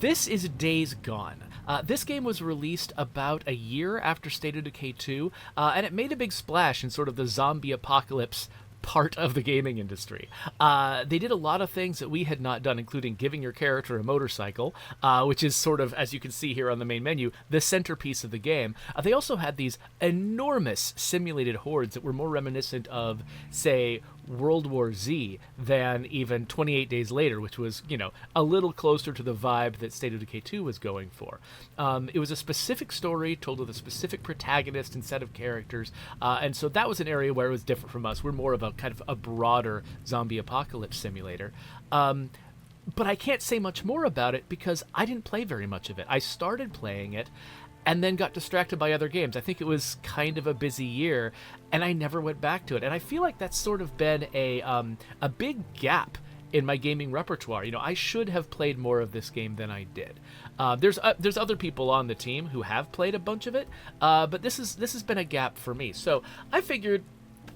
This is Days Gone. This game was released about a year after State of Decay 2, and it made a big splash in sort of the zombie apocalypse part of the gaming industry. They did a lot of things that we had not done, including giving your character a motorcycle, which is sort of, as you can see here on the main menu, the centerpiece of the game. They also had these enormous simulated hordes that were more reminiscent of, say, World War Z than even 28 Days Later, which was, a little closer to the vibe that State of Decay 2 was going for. It was a specific story told with a specific protagonist and set of characters, and so that was an area where it was different from us. We're more of a kind of a broader zombie apocalypse simulator. But I can't say much more about it because I didn't play very much of it. I started playing it and then got distracted by other games. I think it was kind of a busy year, and I never went back to it. And I feel like that's sort of been a big gap in my gaming repertoire. I should have played more of this game than I did. There's other people on the team who have played a bunch of it, but this has been a gap for me. So I figured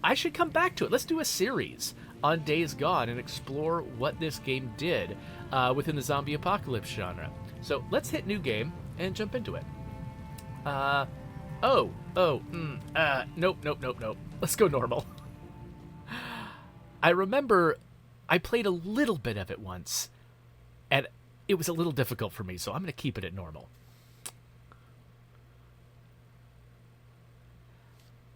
I should come back to it. Let's do a series on Days Gone and explore what this game did within the zombie apocalypse genre. So let's hit new game and jump into it. Nope. Let's go normal. I remember I played a little bit of it once, and it was a little difficult for me, so I'm going to keep it at normal.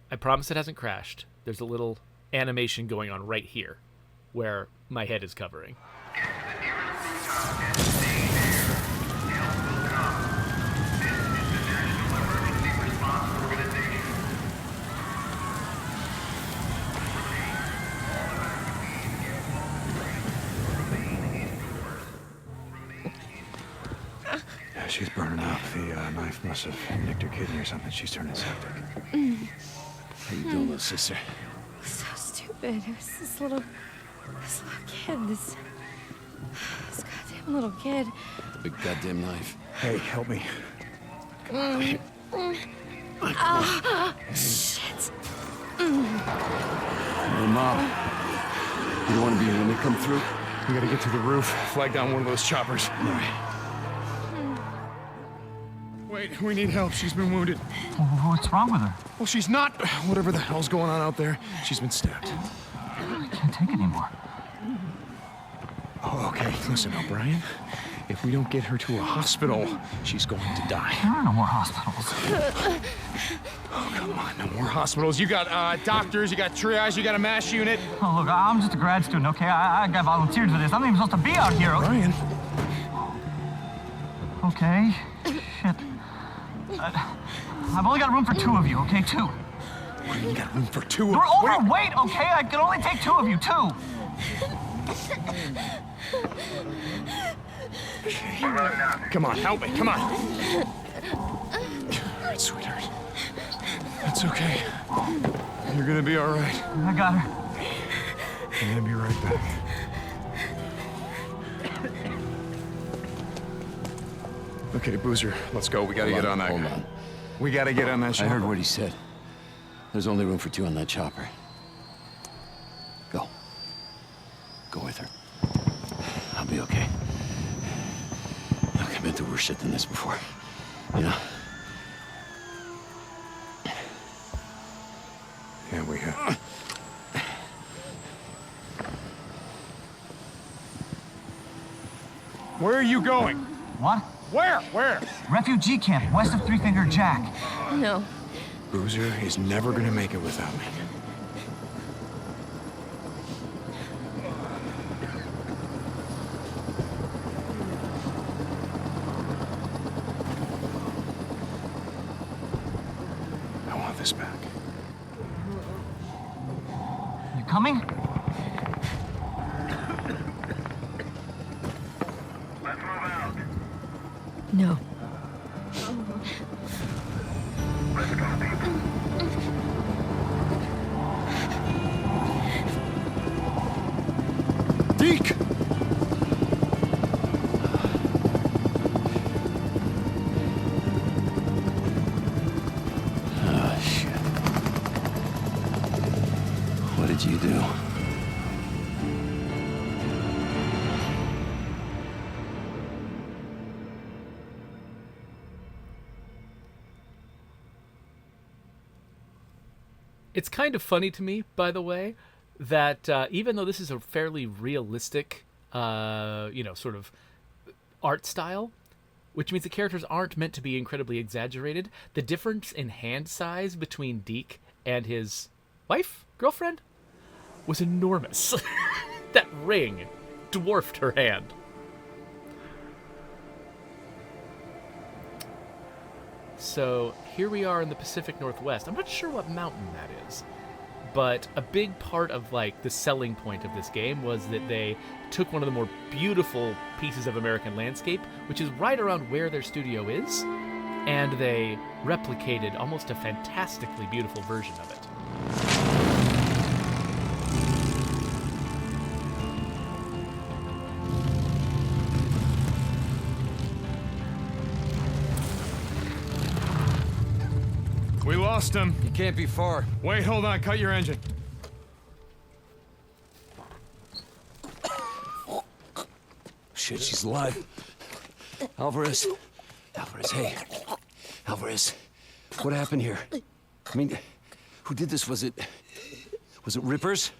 I promise it hasn't crashed. There's a little animation going on right here, where my head is covering. She's burning up. The knife must have nicked her kidney or something. She's turning septic. How you doing, little sister? So stupid. It was this little kid. This goddamn little kid. Big goddamn knife. Hey, help me. Shit. Hey, Mom. You don't want to be here when they come through? We gotta get to the roof. Flag down one of those choppers. All right. Wait, we need help. She's been wounded. What's wrong with her? Well, she's not. Whatever the hell's going on out there, she's been stabbed. I can't take it anymore. Oh, okay. Listen, O'Brien. If we don't get her to a hospital, she's going to die. There are no more hospitals. Oh, come on. No more hospitals. You got doctors, you got triage, you got a MASH unit. Oh, look, I'm just a grad student, okay? I got volunteered for this. I'm not even supposed to be out here. Brian. Okay. Shit. I've only got room for 2 of you, okay? 2. You got room for 2 of You're us. overweight, okay? I can only take 2 of you, 2. Come on, help me. Come on. All right, sweetheart. That's okay. You're gonna be all right. I got her. I'm gonna be right back. Okay, Boozer, let's go. We gotta get on that. Hold on. We gotta get on that I ship. heard what he said. There's only room for 2 on that chopper. Go. Go with her. I'll be okay. Look, I've been through worse shit than this before. Yeah, we have. Where are you going? What? Where? Refugee camp, west of Three Finger Jack. No. Boozer is never gonna make it without me. I want this back. You coming? Let's move out. No. Let's go, people. Deke! Oh, shit. What did you do? It's kind of funny to me, by the way, that even though this is a fairly realistic, sort of art style, which means the characters aren't meant to be incredibly exaggerated, the difference in hand size between Deke and his wife, girlfriend, was enormous. That ring dwarfed her hand. So here we are in the Pacific Northwest. I'm not sure what mountain that is, but a big part of like the selling point of this game was that they took one of the more beautiful pieces of American landscape, which is right around where their studio is, and they replicated almost a fantastically beautiful version of it. We lost him. He can't be far. Wait, hold on. Cut your engine. Shit, she's alive. Alvarez. Hey. Alvarez. What happened here? I mean, who did this? Was it Rippers?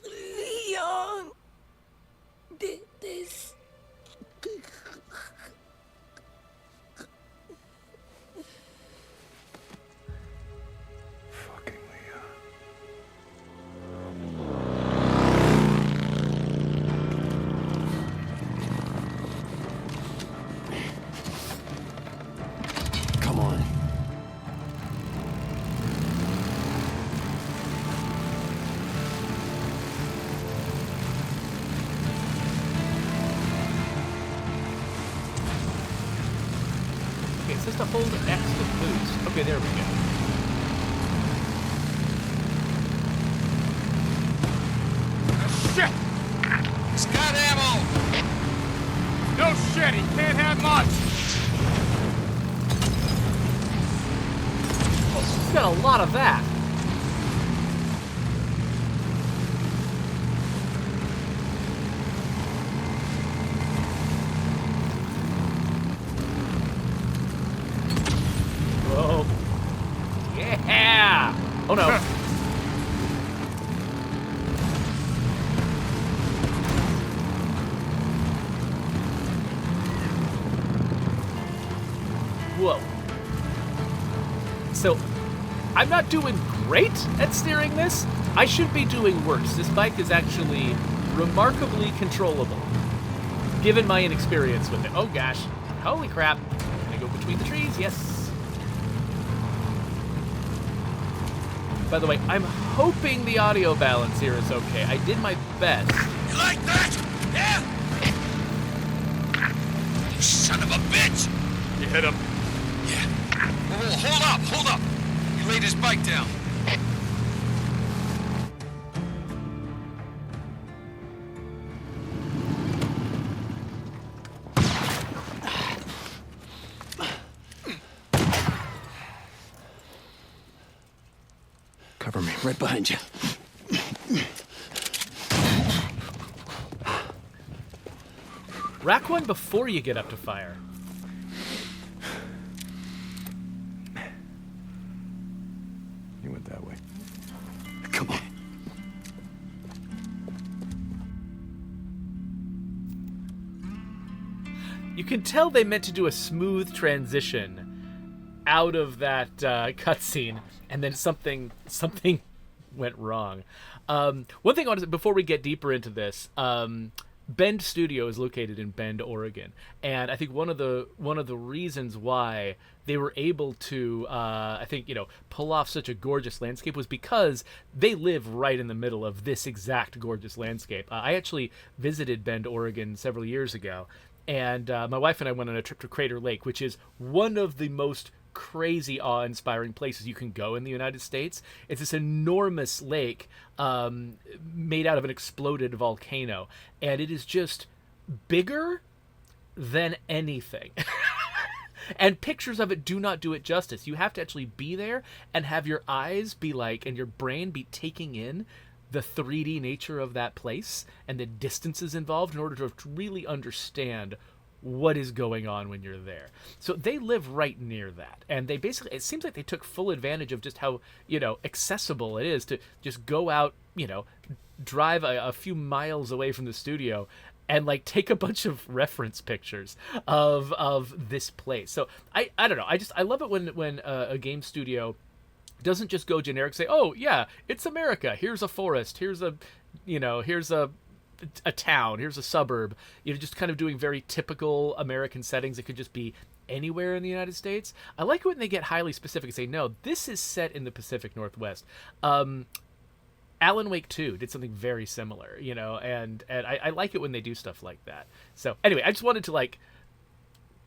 Leon did this. Fucking Leon. Come on. Okay, it's just to hold X to boost. Okay, there we go. Shit! He's got ammo! No shit, he can't have much! He's got a lot of that. Whoa. Yeah! Oh no. Whoa. So, I'm not doing great at steering this. I should be doing worse. This bike is actually remarkably controllable, given my inexperience with it. Oh gosh. Holy crap. Can I go between the trees? Yes. By the way, I'm hoping the audio balance here is okay. I did my best. You like that? Yeah? You son of a bitch! You hit him. Yeah. Whoa, hold up! He laid his bike down. Cover me. Right behind you. Rack one before you get up to fire. You went that way. Come on. You can tell they meant to do a smooth transition out of that cutscene, and then something went wrong. One thing I want to say before we get deeper into this, Bend Studio is located in Bend, Oregon, and I think one of the reasons why they were able to, pull off such a gorgeous landscape was because they live right in the middle of this exact gorgeous landscape. I actually visited Bend, Oregon several years ago, and my wife and I went on a trip to Crater Lake, which is one of the most crazy awe-inspiring places you can go in the United States. It's this enormous lake made out of an exploded volcano, and it is just bigger than anything. And pictures of it do not do it justice. You have to actually be there and have your eyes be like, and your brain be taking in the 3D nature of that place and the distances involved in order to really understand what is going on when you're there. So they live right near that, and they basically, it seems like they took full advantage of just how, you know, accessible it is to just go out, you know, drive a few miles away from the studio and like take a bunch of reference pictures of this place. So I don't know, I love it when a game studio doesn't just go generic, say, oh yeah, it's America, here's a forest, here's a, you know, here's a town, here's a suburb, you know, just kind of doing very typical American settings. It could just be anywhere in the United States. I like it when they get highly specific and say, no, this is set in the Pacific Northwest. Alan Wake 2 did something very similar, you know, and I like it when they do stuff like that. So anyway, I just wanted to like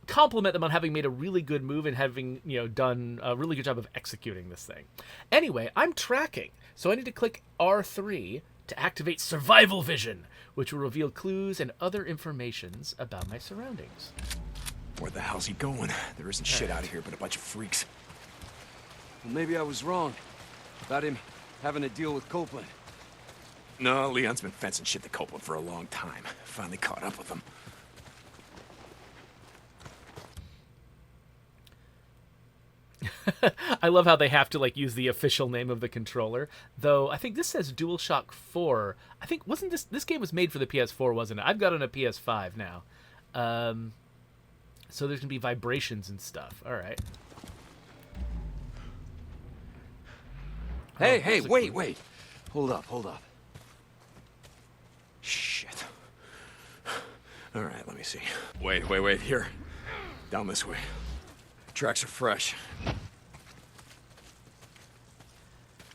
compliment them on having made a really good move and having, you know, done a really good job of executing this thing. Anyway, I'm tracking, so I need to click R3 to activate Survival Vision, which will reveal clues and other informations about my surroundings. Where the hell's he going? There isn't shit out of here but a bunch of freaks. Well, maybe I was wrong about him having to deal with Copeland. No, Leon's been fencing shit to Copeland for a long time. Finally caught up with him. I love how they have to like use the official name of the controller, though I think this says DualShock 4. I think wasn't this game was made for the PS4, wasn't it? I've got it on a PS5 now. So there's gonna be vibrations and stuff. All right. Hey, wait. Hold up. Shit. All right, let me see. Wait. Here. Down this way. Tracks are fresh.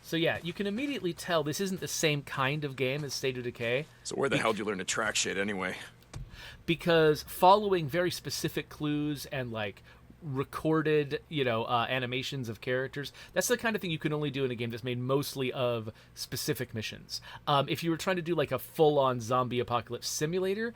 So yeah, you can immediately tell this isn't the same kind of game as State of Decay. So where the hell did you learn to track shit anyway? Because following very specific clues and like recorded, you know, animations of characters, that's the kind of thing you can only do in a game that's made mostly of specific missions. If you were trying to do like a full-on zombie apocalypse simulator,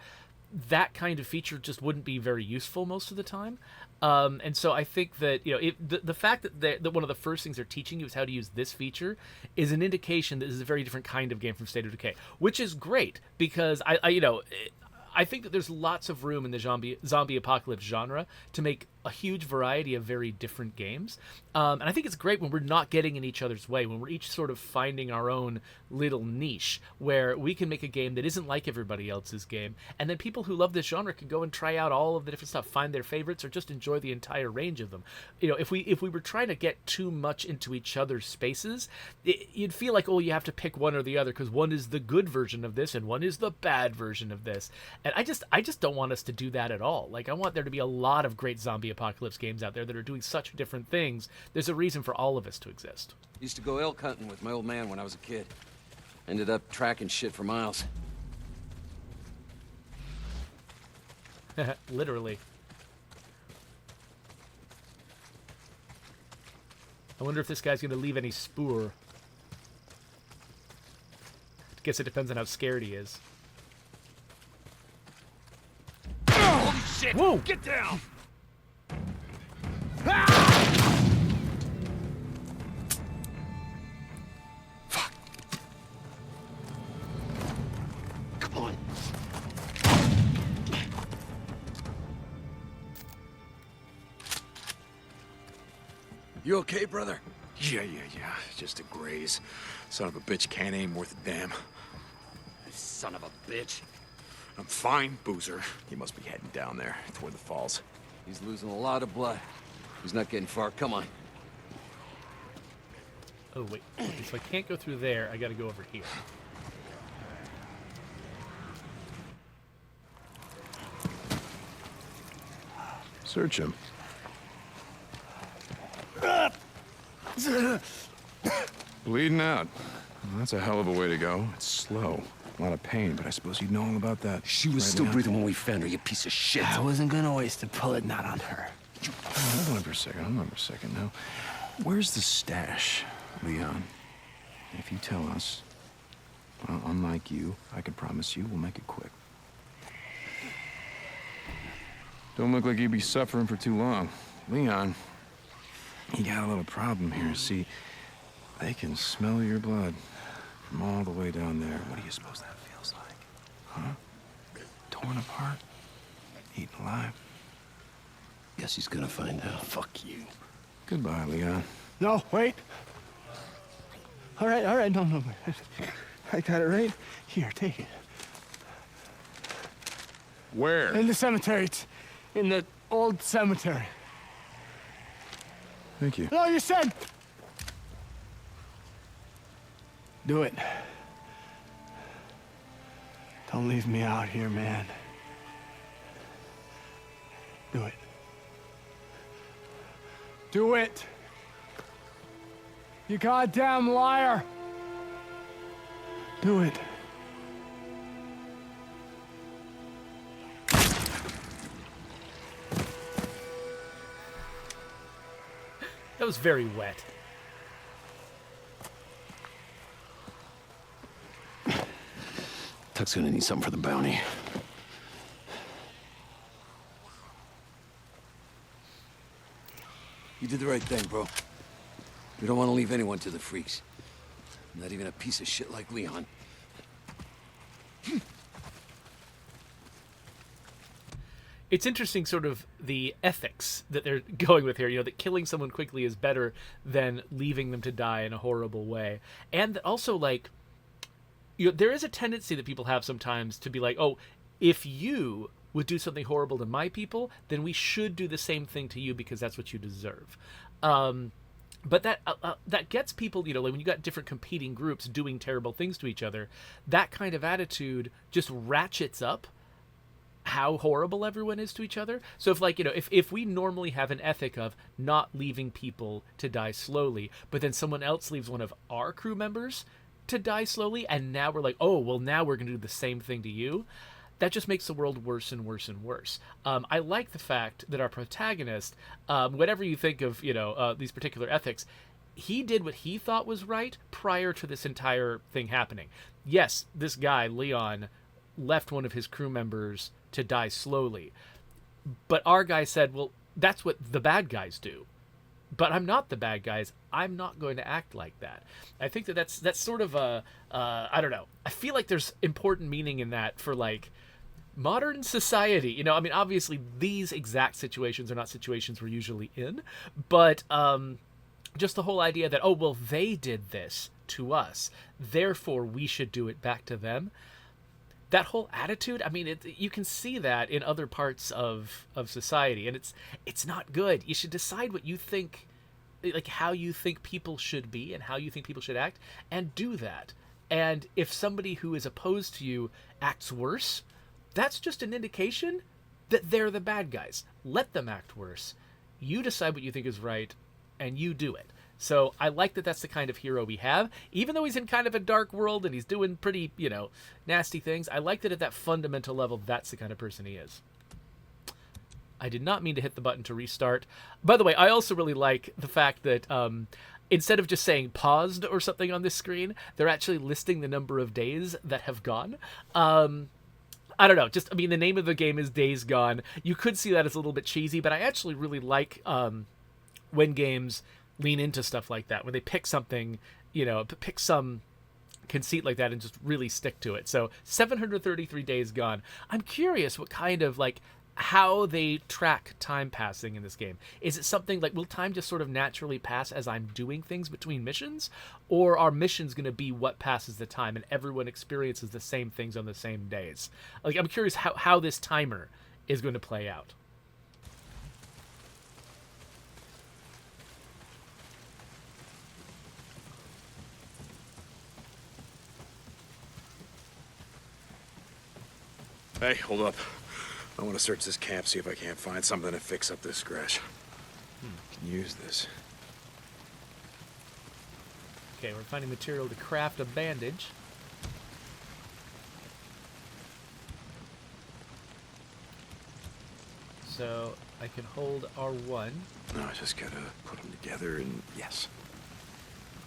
that kind of feature just wouldn't be very useful most of the time. And so I think that, you know, the fact that one of the first things they're teaching you is how to use this feature is an indication that this is a very different kind of game from State of Decay, which is great because I think that there's lots of room in the zombie apocalypse genre to make a huge variety of very different games. And I think it's great when we're not getting in each other's way, when we're each sort of finding our own little niche where we can make a game that isn't like everybody else's game. And then people who love this genre can go and try out all of the different stuff, find their favorites, or just enjoy the entire range of them. You know, if we were trying to get too much into each other's spaces, you'd feel like, oh, you have to pick one or the other because one is the good version of this and one is the bad version of this. And I just don't want us to do that at all. Like, I want there to be a lot of great zombie apocalypse games out there that are doing such different things. There's a reason for all of us to exist. Used to go elk hunting with my old man when I was a kid. Ended up tracking shit for miles. Literally. I wonder if this guy's going to leave any spoor. Guess it depends on how scared he is. Holy shit! Whoa! Get down! Fuck. Come on. You okay, brother? Yeah. Just a graze. Son of a bitch can't aim worth a damn. Son of a bitch. I'm fine, Boozer. He must be heading down there, toward the falls. He's losing a lot of blood. He's not getting far. Come on. Oh, wait. Okay, so I can't go through there. I got to go over here. Search him. Bleeding out. Well, that's a hell of a way to go. It's slow. A lot of pain, but I suppose you'd know all about that. She was still breathing when we found her, you piece of shit. I wasn't gonna waste a bullet not on her. Hold on for a second now. Where's the stash, Leon? If you tell us, well, unlike you, I can promise you we'll make it quick. Don't look like you'd be suffering for too long. Leon, you got a little problem here. See, they can smell your blood from all the way down there. What do you suppose that feels like? Huh? Torn apart? Eaten alive. Guess he's gonna find out. Fuck you. Goodbye, Leon. No, wait. All right. No. I got it right here. Take it. Where? In the cemetery. It's in the old cemetery. Thank you. No, you said. Do it. Don't leave me out here, man. Do it. Do it. You goddamn liar. Do it. That was very wet. Tuck's gonna need something for the bounty. You did the right thing, bro. We don't want to leave anyone to the freaks. Not even a piece of shit like Leon. It's interesting, sort of the ethics that they're going with here. You know, that killing someone quickly is better than leaving them to die in a horrible way, and that also, like, you know, there is a tendency that people have sometimes to be like, oh, if you would do something horrible to my people, then we should do the same thing to you because that's what you deserve. But that gets people, you know, like when you got different competing groups doing terrible things to each other, that kind of attitude just ratchets up how horrible everyone is to each other. So if, like, you know, if we normally have an ethic of not leaving people to die slowly, but then someone else leaves one of our crew members to die slowly, and now we're like, oh, well, now we're going to do the same thing to you, that just makes the world worse and worse and worse. I like the fact that our protagonist, whatever you think of, you know, these particular ethics, he did what he thought was right prior to this entire thing happening. Yes, this guy, Leon, left one of his crew members to die slowly. But our guy said, well, that's what the bad guys do. But I'm not the bad guys. I'm not going to act like that. I think that's sort of a, I don't know. I feel like there's important meaning in that for, like, modern society. You know, I mean, obviously these exact situations are not situations we're usually in, but just the whole idea that, oh, well, they did this to us, therefore we should do it back to them. That whole attitude, I mean, you can see that in other parts of society, and it's not good. You should decide what you think, like how you think people should be and how you think people should act, and do that. And if somebody who is opposed to you acts worse, that's just an indication that they're the bad guys. Let them act worse. You decide what you think is right, and you do it. So I like that that's the kind of hero we have. Even though he's in kind of a dark world and he's doing pretty, you know, nasty things, I like that at that fundamental level, that's the kind of person he is. I did not mean to hit the button to restart. By the way, I also really like the fact that instead of just saying paused or something on this screen, they're actually listing the number of days that have gone. I don't know. Just, I mean, the name of the game is Days Gone. You could see that as a little bit cheesy, but I actually really like when games lean into stuff like that, when they pick something, you know, pick some conceit like that and just really stick to it. So 733 days gone. I'm curious what kind of, like, how they track time passing in this game. Is it something like, will time just sort of naturally pass as I'm doing things between missions? Or are missions going to be what passes the time and everyone experiences the same things on the same days? Like, I'm curious how this timer is going to play out. Hey, hold up. I want to search this camp, see if I can't find something to fix up this scratch. Can use this. Okay, we're finding material to craft a bandage. So I can hold R1. No, I just gotta put them together and yes.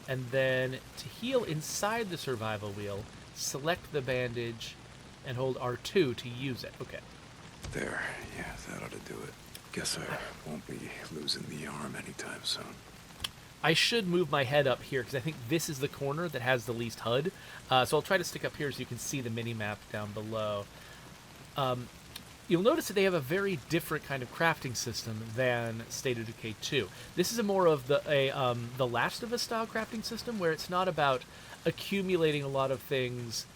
And then to heal inside the survival wheel, select the bandage and hold R2 to use it. Okay. There, yeah, that ought to do it. Guess I won't be losing the arm anytime soon. I should move my head up here because I think this is the corner that has the least HUD. So I'll try to stick up here so you can see the mini-map down below. you'll notice that they have a very different kind of crafting system than State of Decay 2. This is a more of the Last of Us style crafting system, where it's not about accumulating a lot of things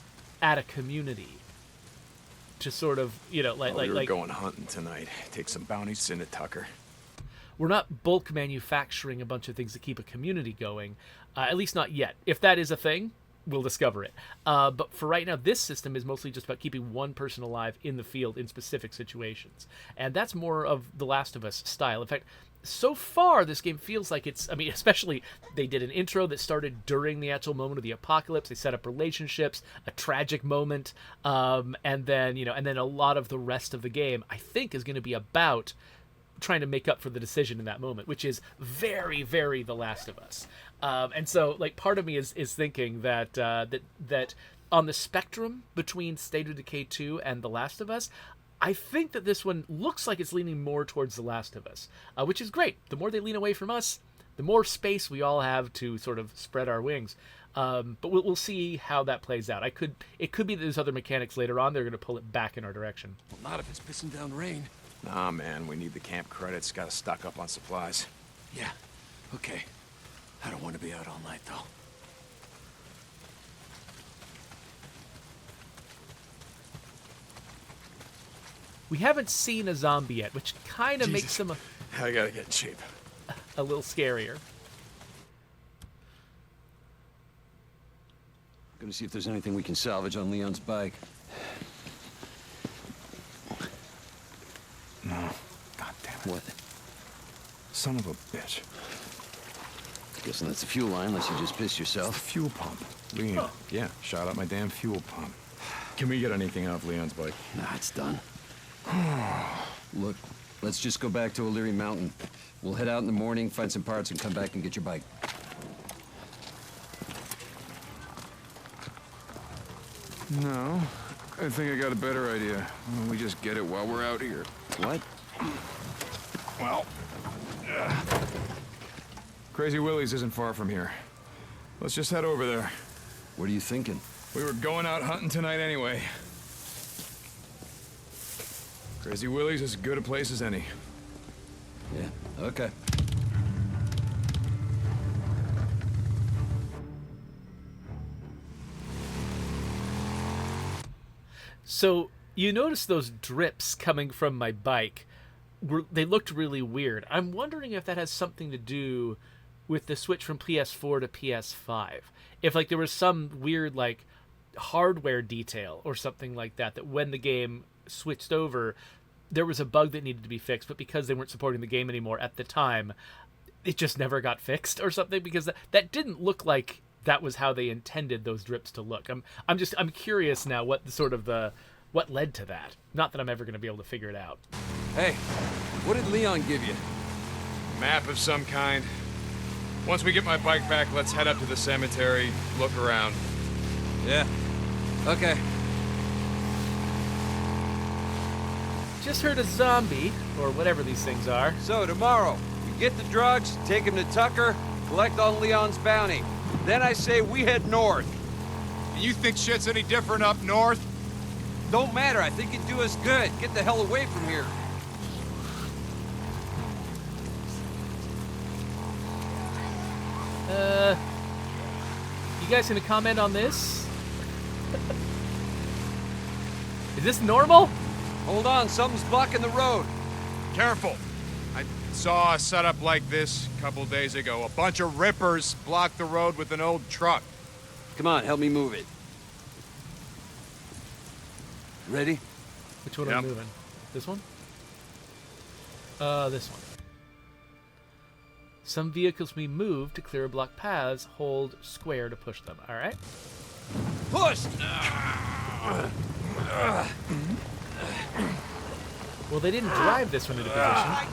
at a community to sort of, you know, we were going hunting tonight. Take some bounties into Tucker. we're not bulk manufacturing a bunch of things to keep a community going, at least not yet. If that is a thing, we'll discover it. But for right now, this system is mostly just about keeping one person alive in the field in specific situations. And that's more of the Last of Us style. In fact, so far, this game feels like it's, I mean, especially they did an intro that started during the actual moment of the apocalypse. They set up relationships, a tragic moment, and then, you know, and then a lot of the rest of the game, I think, is going to be about trying to make up for the decision in that moment, which is very, very The Last of Us. And so, like, part of me is thinking that that on the spectrum between State of Decay 2 and The Last of Us, I think that this one looks like it's leaning more towards The Last of Us, which is great. The more they lean away from us, the more space we all have to sort of spread our wings. But we'll see how that plays out. It could be that there's other mechanics later on. They're going to pull it back in our direction. Well, not if it's pissing down rain. Nah, man, we need the camp credits. Gotta stock up on supplies. Yeah, okay. I don't want to be out all night, though. We haven't seen a zombie yet, which kind of makes him I gotta get in shape. a little scarier. Gonna see if there's anything we can salvage on Leon's bike. No. God damn it. What? Son of a bitch. Guessing that's the fuel line, unless you just pissed yourself. Fuel pump. Leon. Yeah, shot up my damn fuel pump. Can we get anything off Leon's bike? Nah, it's done. Look, let's just go back to O'Leary Mountain. We'll head out in the morning, find some parts, and come back and get your bike. No. I think I got a better idea. Why don't we just get it while we're out here? What? Well... Crazy Willie's isn't far from here. Let's just head over there. What are you thinking? We were going out hunting tonight anyway. Crazy Willie's is as good a place as any. Yeah, okay. So you notice those drips coming from my bike. They looked really weird. I'm wondering if that has something to do with the switch from PS4 to PS5. If like there was some weird like hardware detail or something like that, that when the game switched over, there was a bug that needed to be fixed, but because they weren't supporting the game anymore at the time, it just never got fixed or something, because that didn't look like that was how they intended those drips to look. I'm curious now what what led to that. Not that I'm ever going to be able to figure it out. Hey, what did Leon give you? Map of some kind. Once we get my bike back, let's head up to the cemetery, look around. Yeah. Okay. Just heard a zombie, or whatever these things are. So tomorrow, we get the drugs, take him to Tucker, collect on Leon's bounty. Then I say we head north. You think shit's any different up north? Don't matter, I think it'd do us good. Get the hell away from here. You guys gonna comment on this? Is this normal? Hold on, something's blocking the road. Careful. I saw a setup like this a couple days ago. A bunch of rippers blocked the road with an old truck. Come on, help me move it. Ready? Which one are we moving? This one? This one. Some vehicles we move to clear block paths. Hold square to push them. All right. Push! Well, they didn't drive this one into position.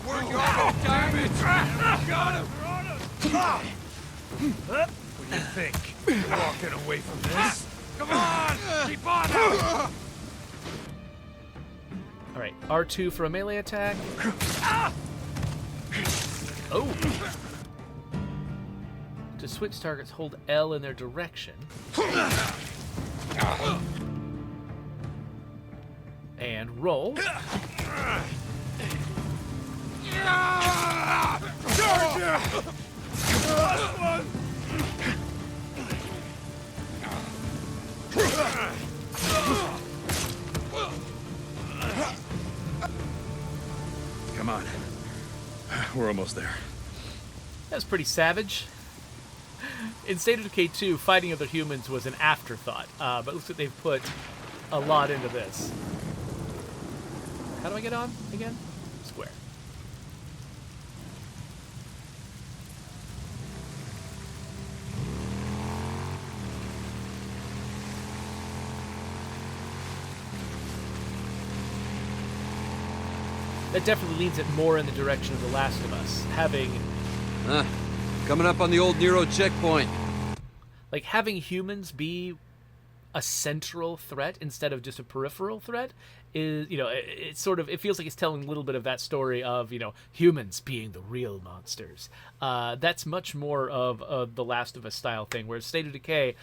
What do you think? Walking away from this? Come on! Keep on! All right. R2 for a melee attack. Oh. To switch targets, hold L in their direction. And roll. Come on. We're almost there. That's pretty savage. In State of Decay 2, fighting other humans was an afterthought, but it looks like they've put a lot into this. How do I get on again? Square. That definitely leans it more in the direction of The Last of Us, having Coming up on the old Nero checkpoint. like having humans be a central threat instead of just a peripheral threat is, you know, it feels like it's telling a little bit of that story of, you know, humans being the real monsters. That's much more of the Last of Us style thing, whereas State of Decay,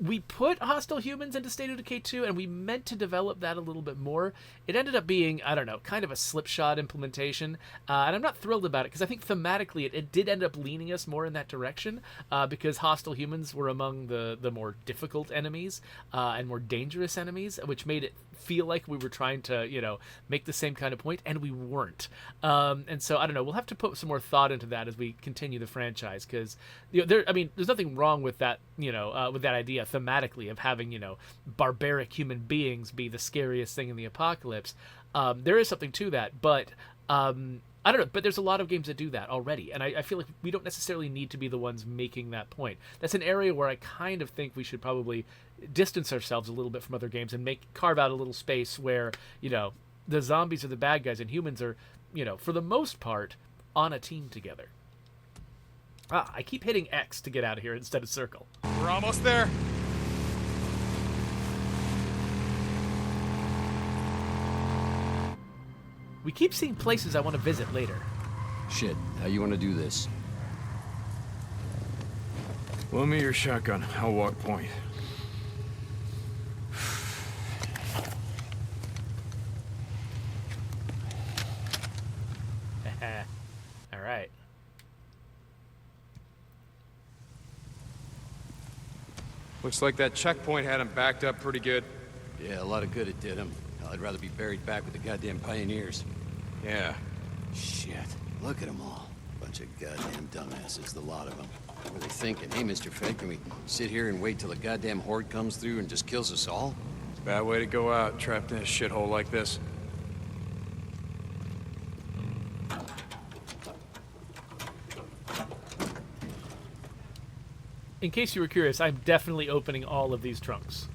we put hostile humans into State of Decay 2, and we meant to develop that a little bit more. It ended up being, I don't know, kind of a slipshod implementation, and I'm not thrilled about it, because I think thematically it did end up leaning us more in that direction, because hostile humans were among the more difficult enemies, and more dangerous enemies, which made it feel like we were trying to, you know, make the same kind of point, and we weren't. And so, I don't know, we'll have to put some more thought into that as we continue the franchise, because, you know, there's nothing wrong with that, you know, with that idea thematically of having, you know, barbaric human beings be the scariest thing in the apocalypse. There is something to that, but I don't know, but there's a lot of games that do that already, and I feel like we don't necessarily need to be the ones making that point. That's an area where I kind of think we should probably distance ourselves a little bit from other games and carve out a little space where, you know, the zombies are the bad guys and humans are, you know, for the most part, on a team together. I keep hitting X to get out of here instead of circle. We're almost there. We keep seeing places I want to visit later. Shit, how you want to do this? Loan me your shotgun. I'll walk point. All right. Looks like that checkpoint had him backed up pretty good. Yeah, a lot of good it did him. I'd rather be buried back with the goddamn pioneers. Yeah. Shit, look at them all. Bunch of goddamn dumbasses, the lot of them. What were they thinking? Hey, Mr. Fed, can we sit here and wait till the goddamn Horde comes through and just kills us all? Bad way to go out, trapped in a shithole like this. In case you were curious, I'm definitely opening all of these trunks.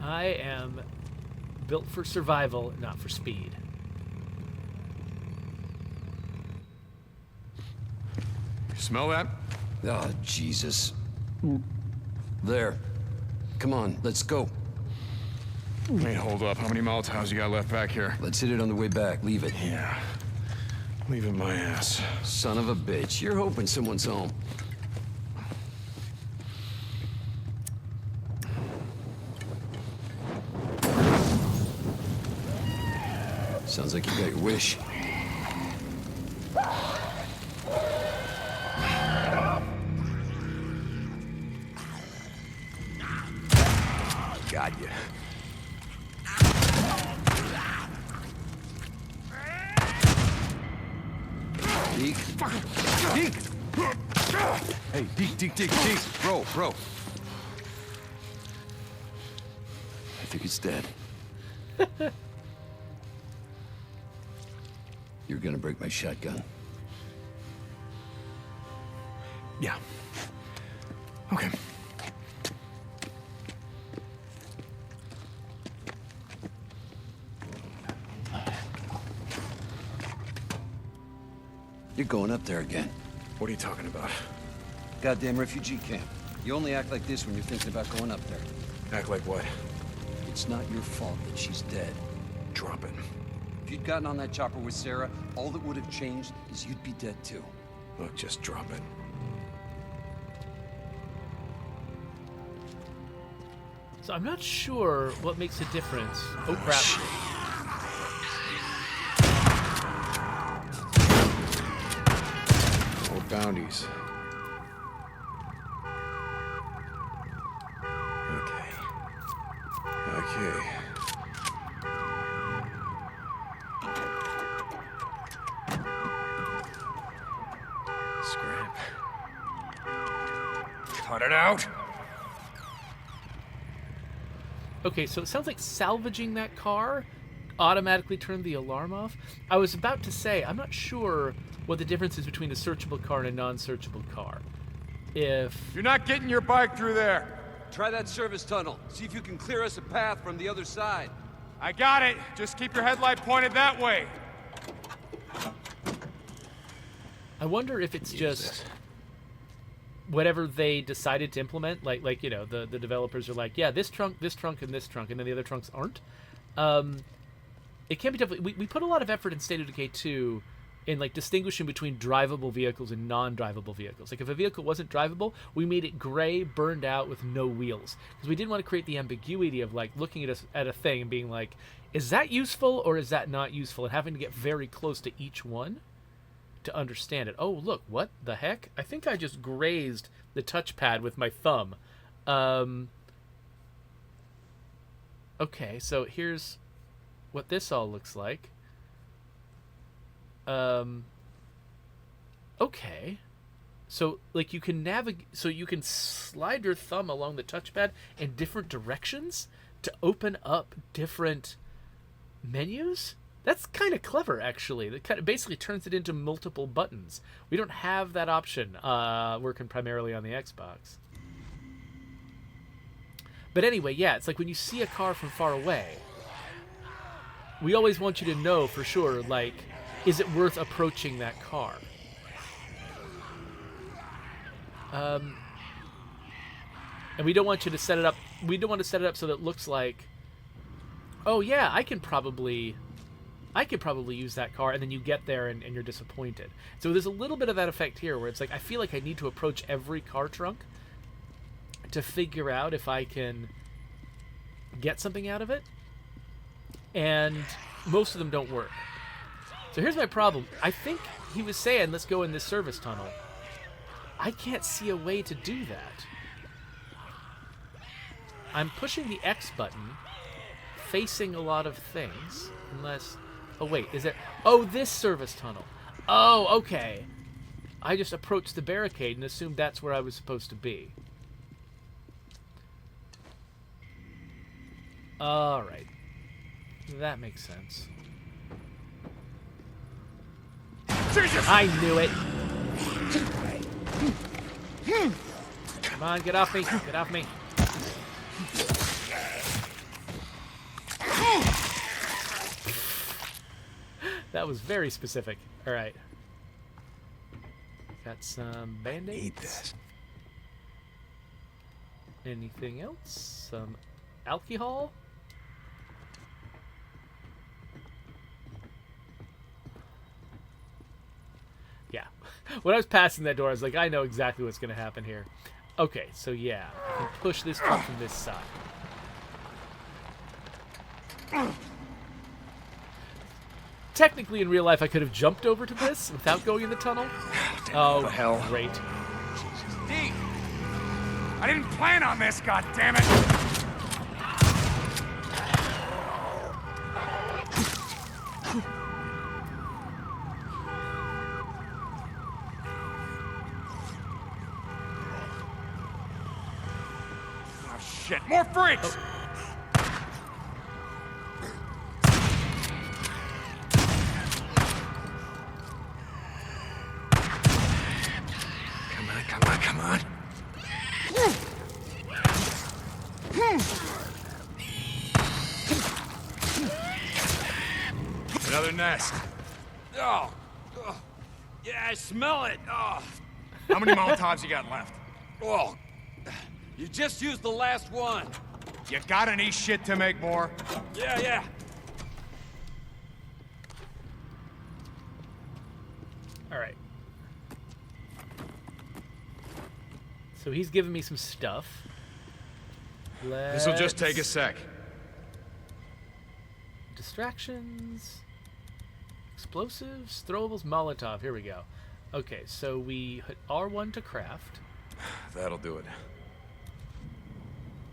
I am built for survival, not for speed. You smell that? Oh, Jesus. There. Come on, let's go. Wait, hold up. How many Molotovs you got left back here? Let's hit it on the way back. Leave it. Yeah. Leave it my ass. Son of a bitch. You're hoping someone's home. Sounds like you got your wish. Got you. Deke. Deke! Hey, Deke. Bro. I think it's dead. You're gonna break my shotgun. Yeah. Okay. You're going up there again. What are you talking about? Goddamn refugee camp. You only act like this when you're thinking about going up there. Act like what? It's not your fault that she's dead. Drop it. If you'd gotten on that chopper with Sarah, all that would have changed is you'd be dead too. Look, just drop it. So I'm not sure what makes a difference. Oh, crap. More bounties. Okay. Scrap. Cut it out. Okay, so it sounds like salvaging that car automatically turned the alarm off. I was about to say, I'm not sure what the difference is between a searchable car and a non-searchable car. If... You're not getting your bike through there. Try that service tunnel. See if you can clear us a path from the other side. I got it. Just keep your headlight pointed that way. I wonder if it's just whatever they decided to implement. Like you know, the developers are like, yeah, this trunk, and this trunk, and then the other trunks aren't. It can be tough. We put a lot of effort in State of Decay 2 in like distinguishing between drivable vehicles and non-drivable vehicles. Like if a vehicle wasn't drivable, we made it gray, burned out with no wheels, because we didn't want to create the ambiguity of like looking at a thing and being like, is that useful or is that not useful, and having to get very close to each one to understand it. Oh, look, what the heck? I think I just grazed the touchpad with my thumb. Okay, so here's what this all looks like. Okay. So, like, you can navigate... So you can slide your thumb along the touchpad in different directions to open up different menus? That's kind of clever, actually. That kind of basically turns it into multiple buttons. We don't have that option working primarily on the Xbox. But anyway, yeah, it's like when you see a car from far away, we always want you to know for sure, like, is it worth approaching that car? And we don't want you to set it up. We don't want to set it up so that it looks like, oh yeah, I can probably use that car, and then you get there and you're disappointed. So there's a little bit of that effect here, where it's like I feel like I need to approach every car trunk to figure out if I can get something out of it, and most of them don't work. So here's my problem. I think he was saying, let's go in this service tunnel. I can't see a way to do that. I'm pushing the X button, facing a lot of things, unless... Oh, wait, is it... Oh, this service tunnel. Oh, okay. I just approached the barricade and assumed that's where I was supposed to be. Alright. That makes sense. Jesus! I knew it! Come on, get off me! Get off me! That was very specific. Alright. Got some band-aids. Eat this. Anything else? Some alcohol? Yeah. When I was passing that door, I was like, I know exactly what's going to happen here. Okay, so yeah. I can push this truck from this side. Technically, in real life, I could have jumped over to this without going in the tunnel. Oh, the hell? Great. D! I didn't plan on this, goddammit! Oh, shit. More freaks! Oh. Come on. Another nest. Oh. Yeah, I smell it. Oh. How many Molotovs you got left? Oh. You just used the last one. You got any shit to make more? Yeah. Alright. So he's giving me some stuff. This'll just take a sec. Distractions. Explosives, throwables, Molotov. Here we go. Okay, so we hit R1 to craft. That'll do it.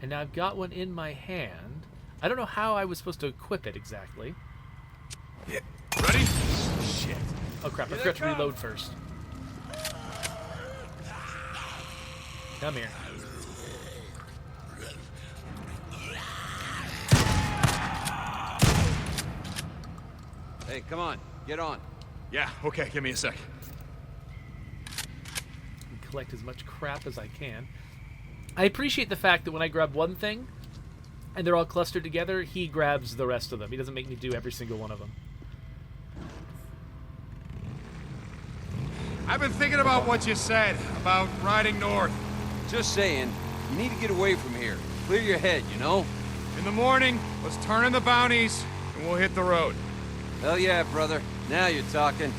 And now I've got one in my hand. I don't know how I was supposed to equip it exactly. Yeah. Ready? Shit. Oh crap, I forgot to reload first. Come here. Hey, come on. Get on. Yeah, okay, give me a sec. Collect as much crap as I can. I appreciate the fact that when I grab one thing and they're all clustered together, he grabs the rest of them. He doesn't make me do every single one of them. I've been thinking about what you said about riding north. Just saying, you need to get away from here. Clear your head, you know? In the morning, let's turn in the bounties, and we'll hit the road. Hell yeah, brother. Now you're talking.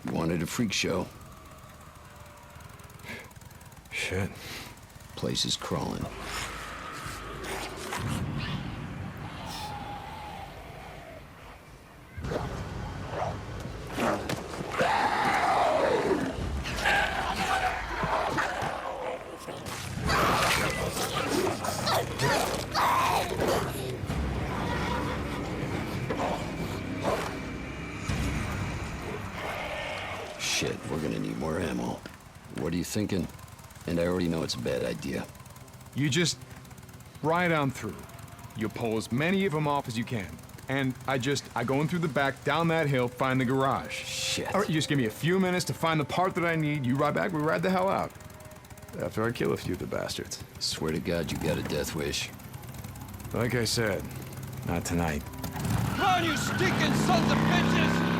You wanted a freak show. Shit. Place is crawling. Shit, we're gonna need more ammo. What are you thinking? And I already know it's a bad idea. You just ride on through. You pull as many of them off as you can. And I go in through the back, down that hill, find the garage. Shit. All right, you just give me a few minutes to find the part that I need. You ride back, we ride the hell out. After I kill a few of the bastards. Swear to God, you got a death wish. Like I said, not tonight. Come on, you stinking sons of bitches!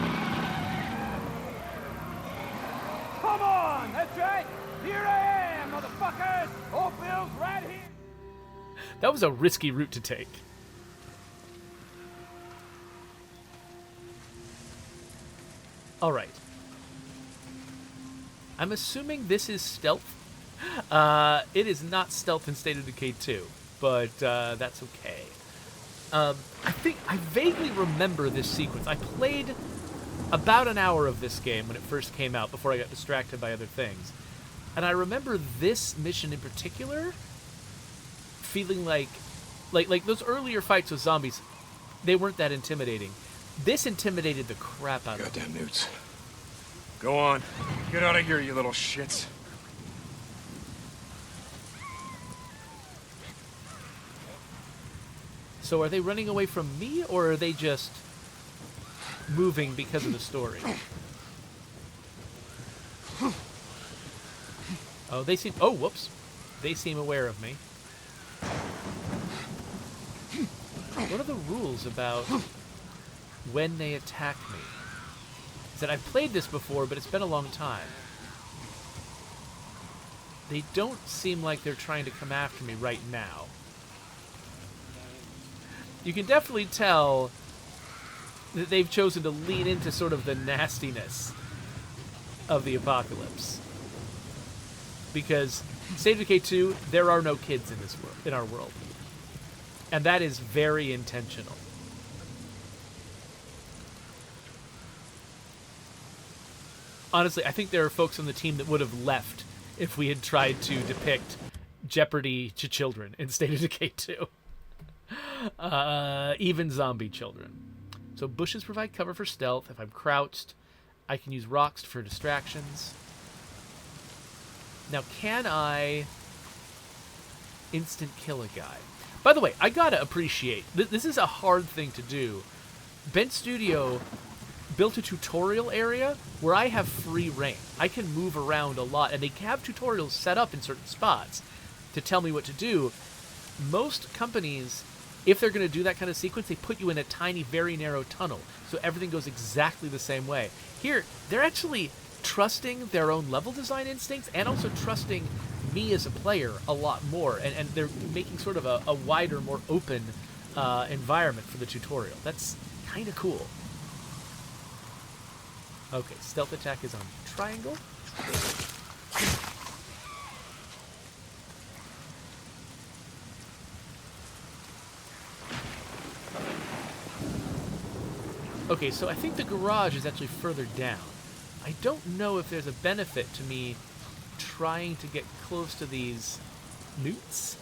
Come on! That's right! Here I am, motherfuckers! Oakville's right here! That was a risky route to take. Alright. I'm assuming this is stealth. It is not stealth in State of Decay 2, but that's okay. I think I vaguely remember this sequence. I played about an hour of this game when it first came out before I got distracted by other things. And I remember this mission in particular feeling like those earlier fights with zombies, they weren't that intimidating. This intimidated the crap out of me. Goddamn newts. Go on. Get out of here, you little shits. So are they running away from me, or are they just moving because of the story? Oh, they seem... Oh, whoops. They seem aware of me. What are the rules about when they attack me? Is that I've played this before, but it's been a long time. They don't seem like they're trying to come after me right now. You can definitely tell that they've chosen to lean into sort of the nastiness of the apocalypse. Because State of Decay 2, there are no kids in this world, in our world. And that is very intentional. Honestly, I think there are folks on the team that would have left if we had tried to depict Jeopardy to children in State of Decay 2. Even zombie children. So bushes provide cover for stealth. If I'm crouched, I can use rocks for distractions. Now, can I instant kill a guy? By the way, I gotta appreciate, this is a hard thing to do. Bent Studio built a tutorial area where I have free reign. I can move around a lot, and they have tutorials set up in certain spots to tell me what to do. Most companies, if they're going to do that kind of sequence, they put you in a tiny, very narrow tunnel, so everything goes exactly the same way. Here, they're actually trusting their own level design instincts and also trusting me as a player a lot more, and they're making sort of a wider, more open environment for the tutorial. That's kind of cool. Okay, stealth attack is on triangle. Okay, so I think the garage is actually further down. I don't know if there's a benefit to me trying to get close to these newts.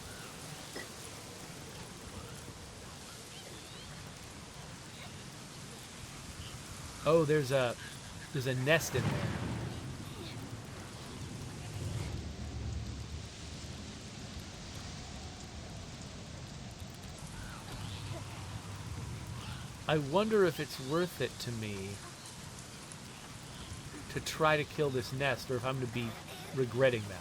Oh, there's a nest in there. I wonder if it's worth it to me to try to kill this nest, or if I'm going to be regretting that.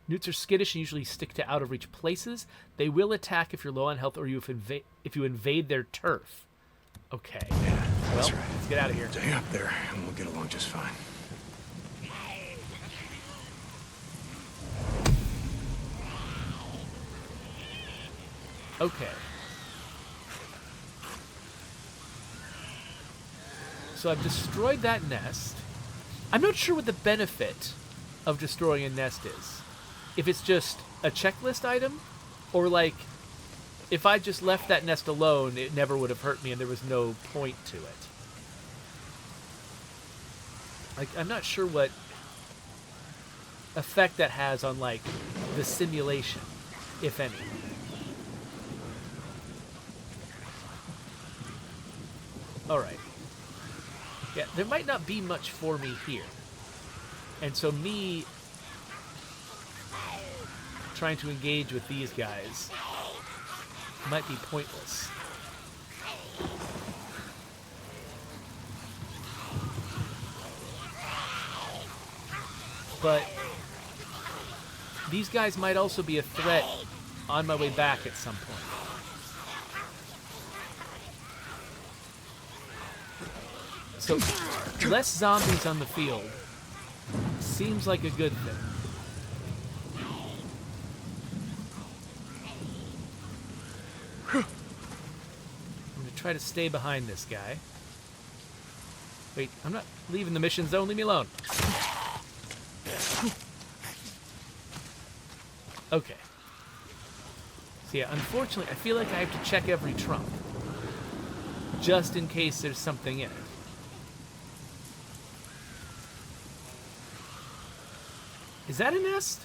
Newts are skittish and usually stick to out-of-reach places. They will attack if you're low on health or if you invade their turf. Okay. Yeah, that's well, right. Let's get out of here. Stay up there, and we'll get along just fine. Okay. So I've destroyed that nest. I'm not sure what the benefit of destroying a nest is. If it's just a checklist item, or like, if I just left that nest alone, it never would have hurt me and there was no point to it. Like, I'm not sure what effect that has on, like, the simulation, if any. Alright. Yeah, there might not be much for me here. And so me trying to engage with these guys might be pointless. But these guys might also be a threat on my way back at some point. So, less zombies on the field seems like a good thing. I'm going to try to stay behind this guy. Wait, I'm not leaving the mission zone. Leave me alone. Okay. So yeah, unfortunately, I feel like I have to check every trunk. Just in case there's something in it. Is that a nest?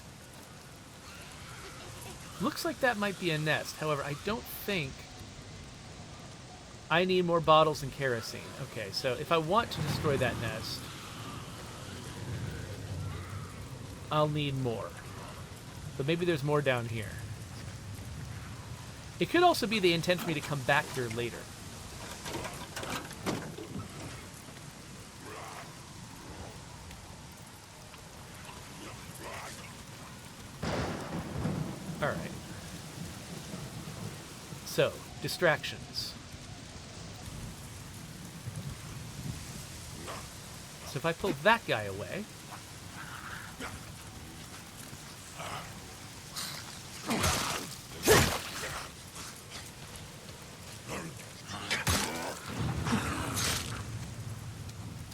Looks like that might be a nest. However, I don't think I need more bottles and kerosene. Okay, so if I want to destroy that nest, I'll need more. But maybe there's more down here. It could also be they intend for me to come back here later. Alright. So, distractions. So if I pull that guy away...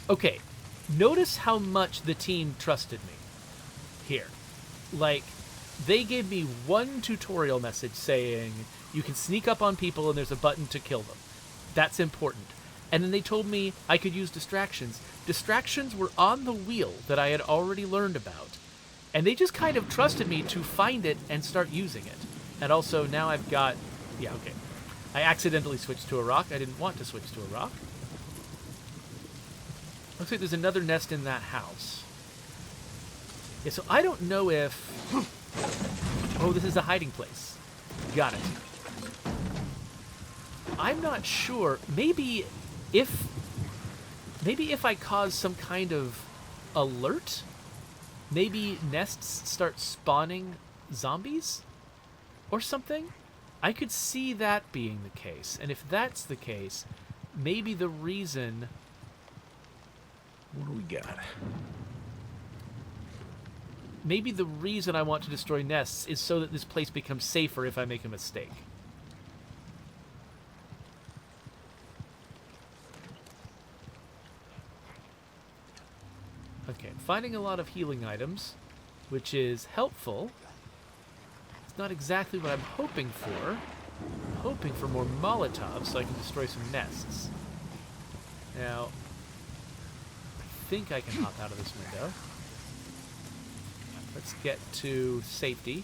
Okay, notice how much the team trusted me here. Like, they gave me one tutorial message saying, you can sneak up on people and there's a button to kill them. That's important. And then they told me I could use distractions. Distractions were on the wheel that I had already learned about. And they just kind of trusted me to find it and start using it. And also, now I've got... Yeah, okay. I accidentally switched to a rock. I didn't want to switch to a rock. Looks like there's another nest in that house. Yeah, so I don't know if... Oh, this is a hiding place. Got it. I'm not sure. Maybe if I cause some kind of alert, maybe nests start spawning zombies or something? I could see that being the case. And if that's the case, maybe the reason... What do we got? Maybe the reason I want to destroy nests is so that this place becomes safer if I make a mistake. finding a lot of healing items, which is helpful. It's not exactly what I'm hoping for. I'm hoping for more Molotovs so I can destroy some nests. Now, I think I can hop out of this window. Let's get to safety.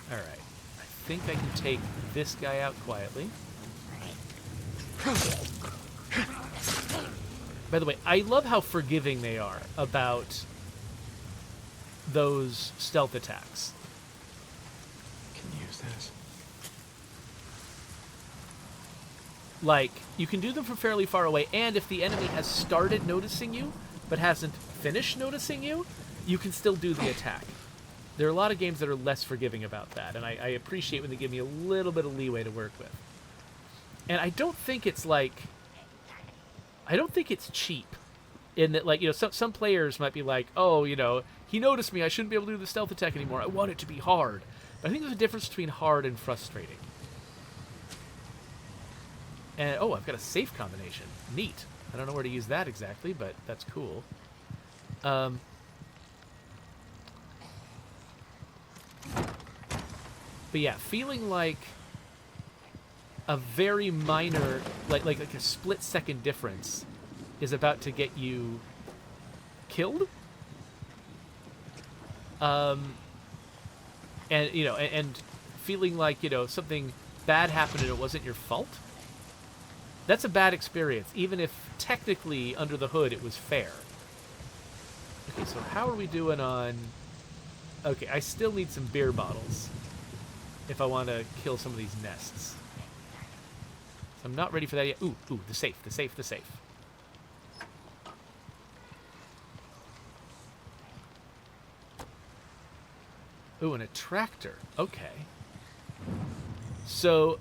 Alright. I think I can take this guy out quietly. By the way, I love how forgiving they are about those stealth attacks. Can you use this? Like, you can do them from fairly far away, and if the enemy has started noticing you, but hasn't finished noticing you, you can still do the attack. There are a lot of games that are less forgiving about that, and I appreciate when they give me a little bit of leeway to work with. And I don't think it's like... I don't think it's cheap. In that, like, you know, some players might be like, oh, you know, he noticed me, I shouldn't be able to do the stealth attack anymore, I want it to be hard. But I think there's a difference between hard and frustrating. And, oh, I've got a safe combination. Neat. I don't know where to use that exactly, but that's cool. But yeah, feeling like a very minor, like a split-second difference is about to get you killed. And, you know, and feeling like, you know, something bad happened and it wasn't your fault. That's a bad experience, even if technically under the hood it was fair. Okay, so how are we doing on... Okay, I still need some beer bottles if I want to kill some of these nests. So I'm not ready for that yet. Ooh, the safe. Ooh, an attractor. Okay. So...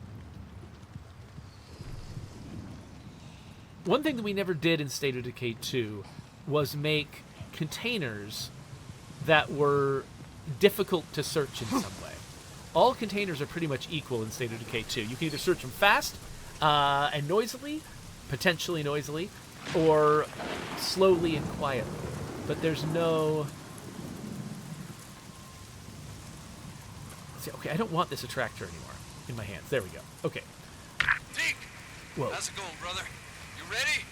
one thing that we never did in State of Decay 2 was make containers that were difficult to search in some way. All containers are pretty much equal in State of Decay 2. You can either search them fast and noisily, potentially noisily, or slowly and quietly. But there's no... See, okay, I don't want this attractor anymore in my hands. There we go. Okay. Deke! Whoa. How's it going, brother? You ready?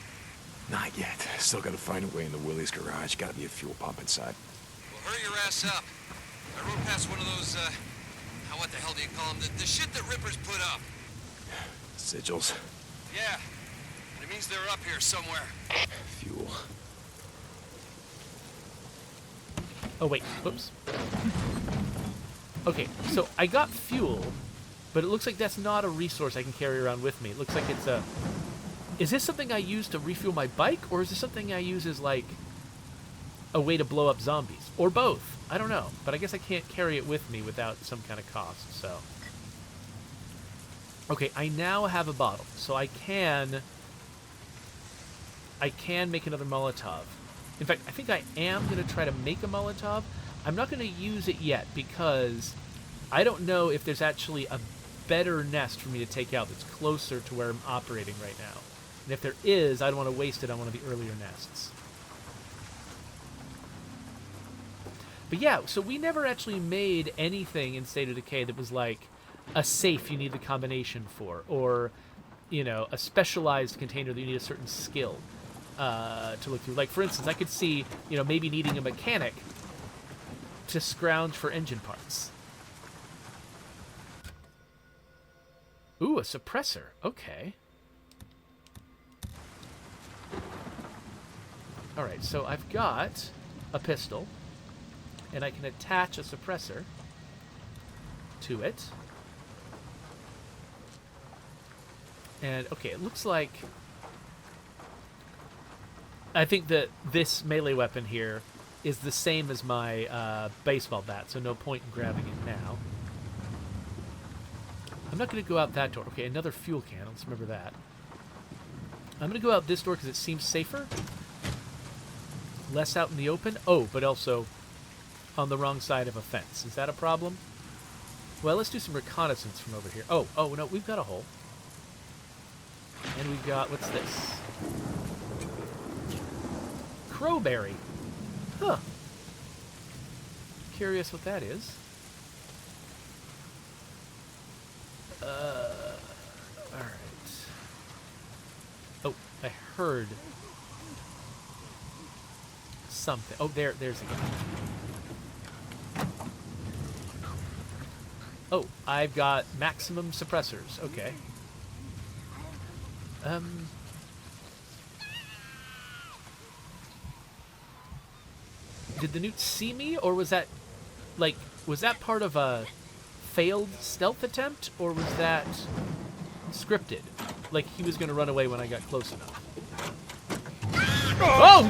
Not yet. Still gotta find a way in the Willie's garage. Gotta be a fuel pump inside. Well, hurry your ass up. I rode past one of those, what the hell do you call them? The shit that Rippers put up. Sigils. Yeah. And it means they're up here somewhere. Fuel. Oh, wait. Whoops. Okay, so I got fuel, but it looks like that's not a resource I can carry around with me. It looks like it's a... Is this something I use to refuel my bike, or is this something I use as, like, a way to blow up zombies? Or both. I don't know. But I guess I can't carry it with me without some kind of cost, so... Okay, I now have a bottle, so I can make another Molotov. In fact, I think I am going to try to make a Molotov. I'm not going to use it yet, because I don't know if there's actually a better nest for me to take out that's closer to where I'm operating right now. And if there is, I don't want to waste it on one of the earlier nests. But yeah, so we never actually made anything in State of Decay that was like a safe you need the combination for, or, you know, a specialized container that you need a certain skill to look through. Like, for instance, I could see, you know, maybe needing a mechanic to scrounge for engine parts. Ooh, a suppressor. Okay. Alright, so I've got a pistol, and I can attach a suppressor to it. And, okay, it looks like... I think that this melee weapon here is the same as my baseball bat, so no point in grabbing it now. I'm not going to go out that door. Okay, another fuel can. Let's remember that. I'm going to go out this door because it seems safer. Less out in the open. Oh, but also on the wrong side of a fence. Is that a problem? Well, let's do some reconnaissance from over here. Oh, no, we've got a hole. And we've got, what's this? Crowberry. Huh. Curious what that is. Alright. Oh, I heard something. Oh, there's a guy. Oh, I've got maximum suppressors. Okay. Did the newt see me, or was that, like, was that part of a failed stealth attempt, or was that scripted? Like, he was going to run away when I got close enough. Oh!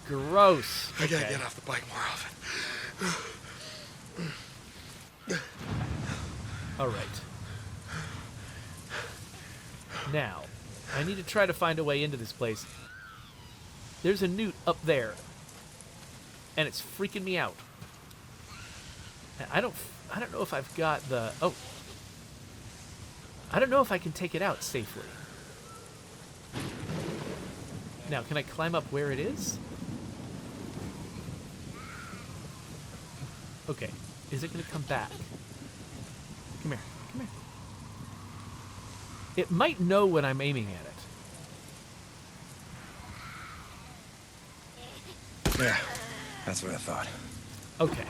Gross. I gotta Okay. get off the bike more often. All right. Now, I need to try to find a way into this place. There's a newt up there, and it's freaking me out. And I don't know if I've got the... Oh. I don't know if I can take it out safely. Now, can I climb up where it is? Okay. Is it going to come back? Come here. Come here. It might know when I'm aiming at it. Yeah, that's what I thought. Okay.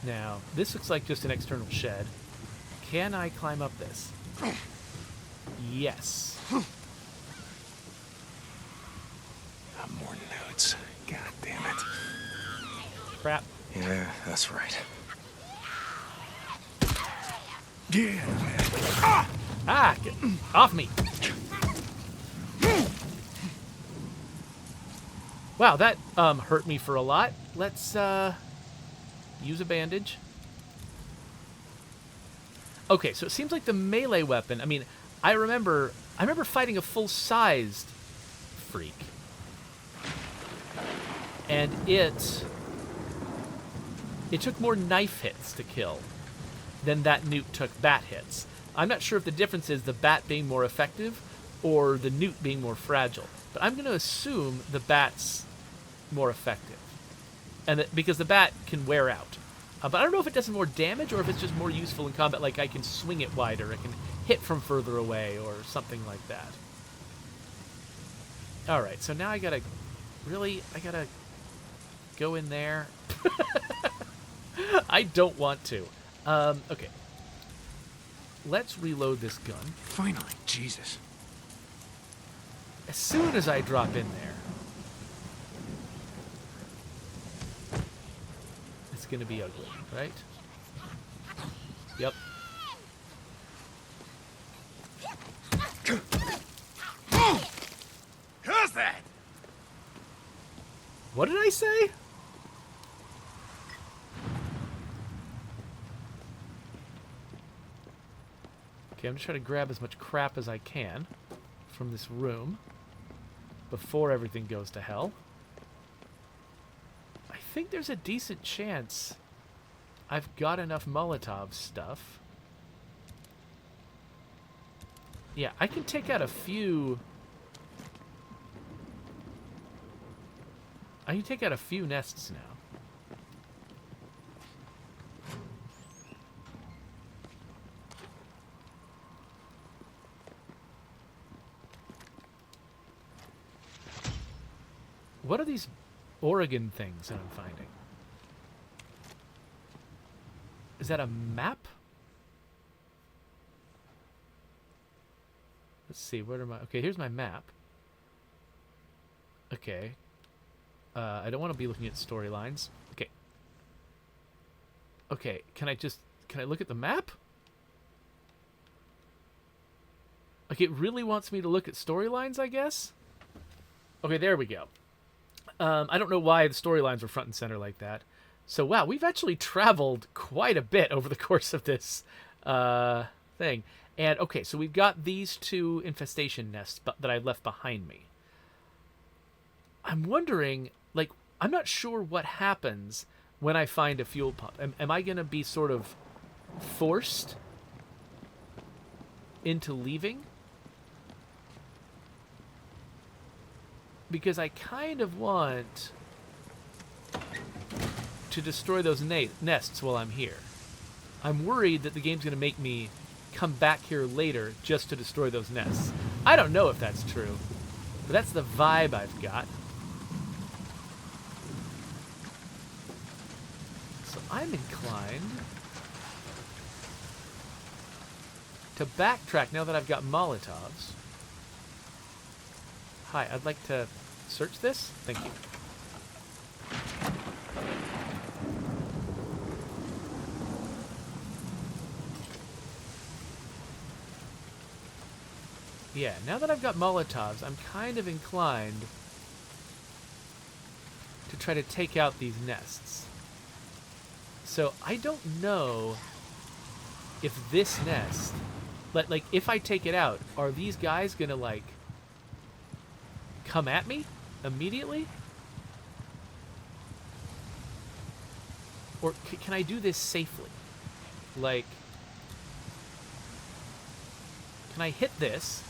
Now, this looks like just an external shed. Can I climb up this? Yes. More notes. God damn it. Crap. Yeah, that's right. Yeah. Ah! Get off me! Wow, that hurt me for a lot. Let's use a bandage. Okay, so it seems like the melee weapon. I mean, I remember fighting a full-sized freak, and it took more knife hits to kill than that newt took bat hits. I'm not sure if the difference is the bat being more effective or the newt being more fragile, but I'm going to assume the bat's more effective, and because the bat can wear out. But I don't know if it does more damage or if it's just more useful in combat, like I can swing it wider, I can hit from further away, or something like that. Alright, so now I gotta go in there. I don't want to. Okay. Let's reload this gun. Finally, Jesus. As soon as I drop in there, it's gonna be ugly, right? Yep. Who's that? What did I say? Okay, I'm just trying to grab as much crap as I can from this room before everything goes to hell. I think there's a decent chance I've got enough Molotov stuff. Yeah, I can take out a few... I can take out a few nests now. What are these Oregon things that I'm finding? Is that a map? Let's see, where am I? Okay, here's my map. Okay. I don't want to be looking at storylines. Okay. Okay, can I look at the map? Like, it really wants me to look at storylines, I guess? Okay, there we go. I don't know why the storylines were front and center like that. So, wow, we've actually traveled quite a bit over the course of this thing. And, okay, so we've got these two infestation nests that I left behind me. I'm wondering, like, I'm not sure what happens when I find a fuel pump. Am I going to be sort of forced into leaving? Because I kind of want to destroy those nests while I'm here. I'm worried that the game's going to make me come back here later just to destroy those nests. I don't know if that's true, but that's the vibe I've got. So I'm inclined to backtrack now that I've got Molotovs. Hi, I'd like to search this. Thank you. Yeah, now that I've got Molotovs, I'm kind of inclined to try to take out these nests. So I don't know if this nest, like if I take it out, are these guys gonna like come at me immediately? Or can I do this safely? Like, can I hit this?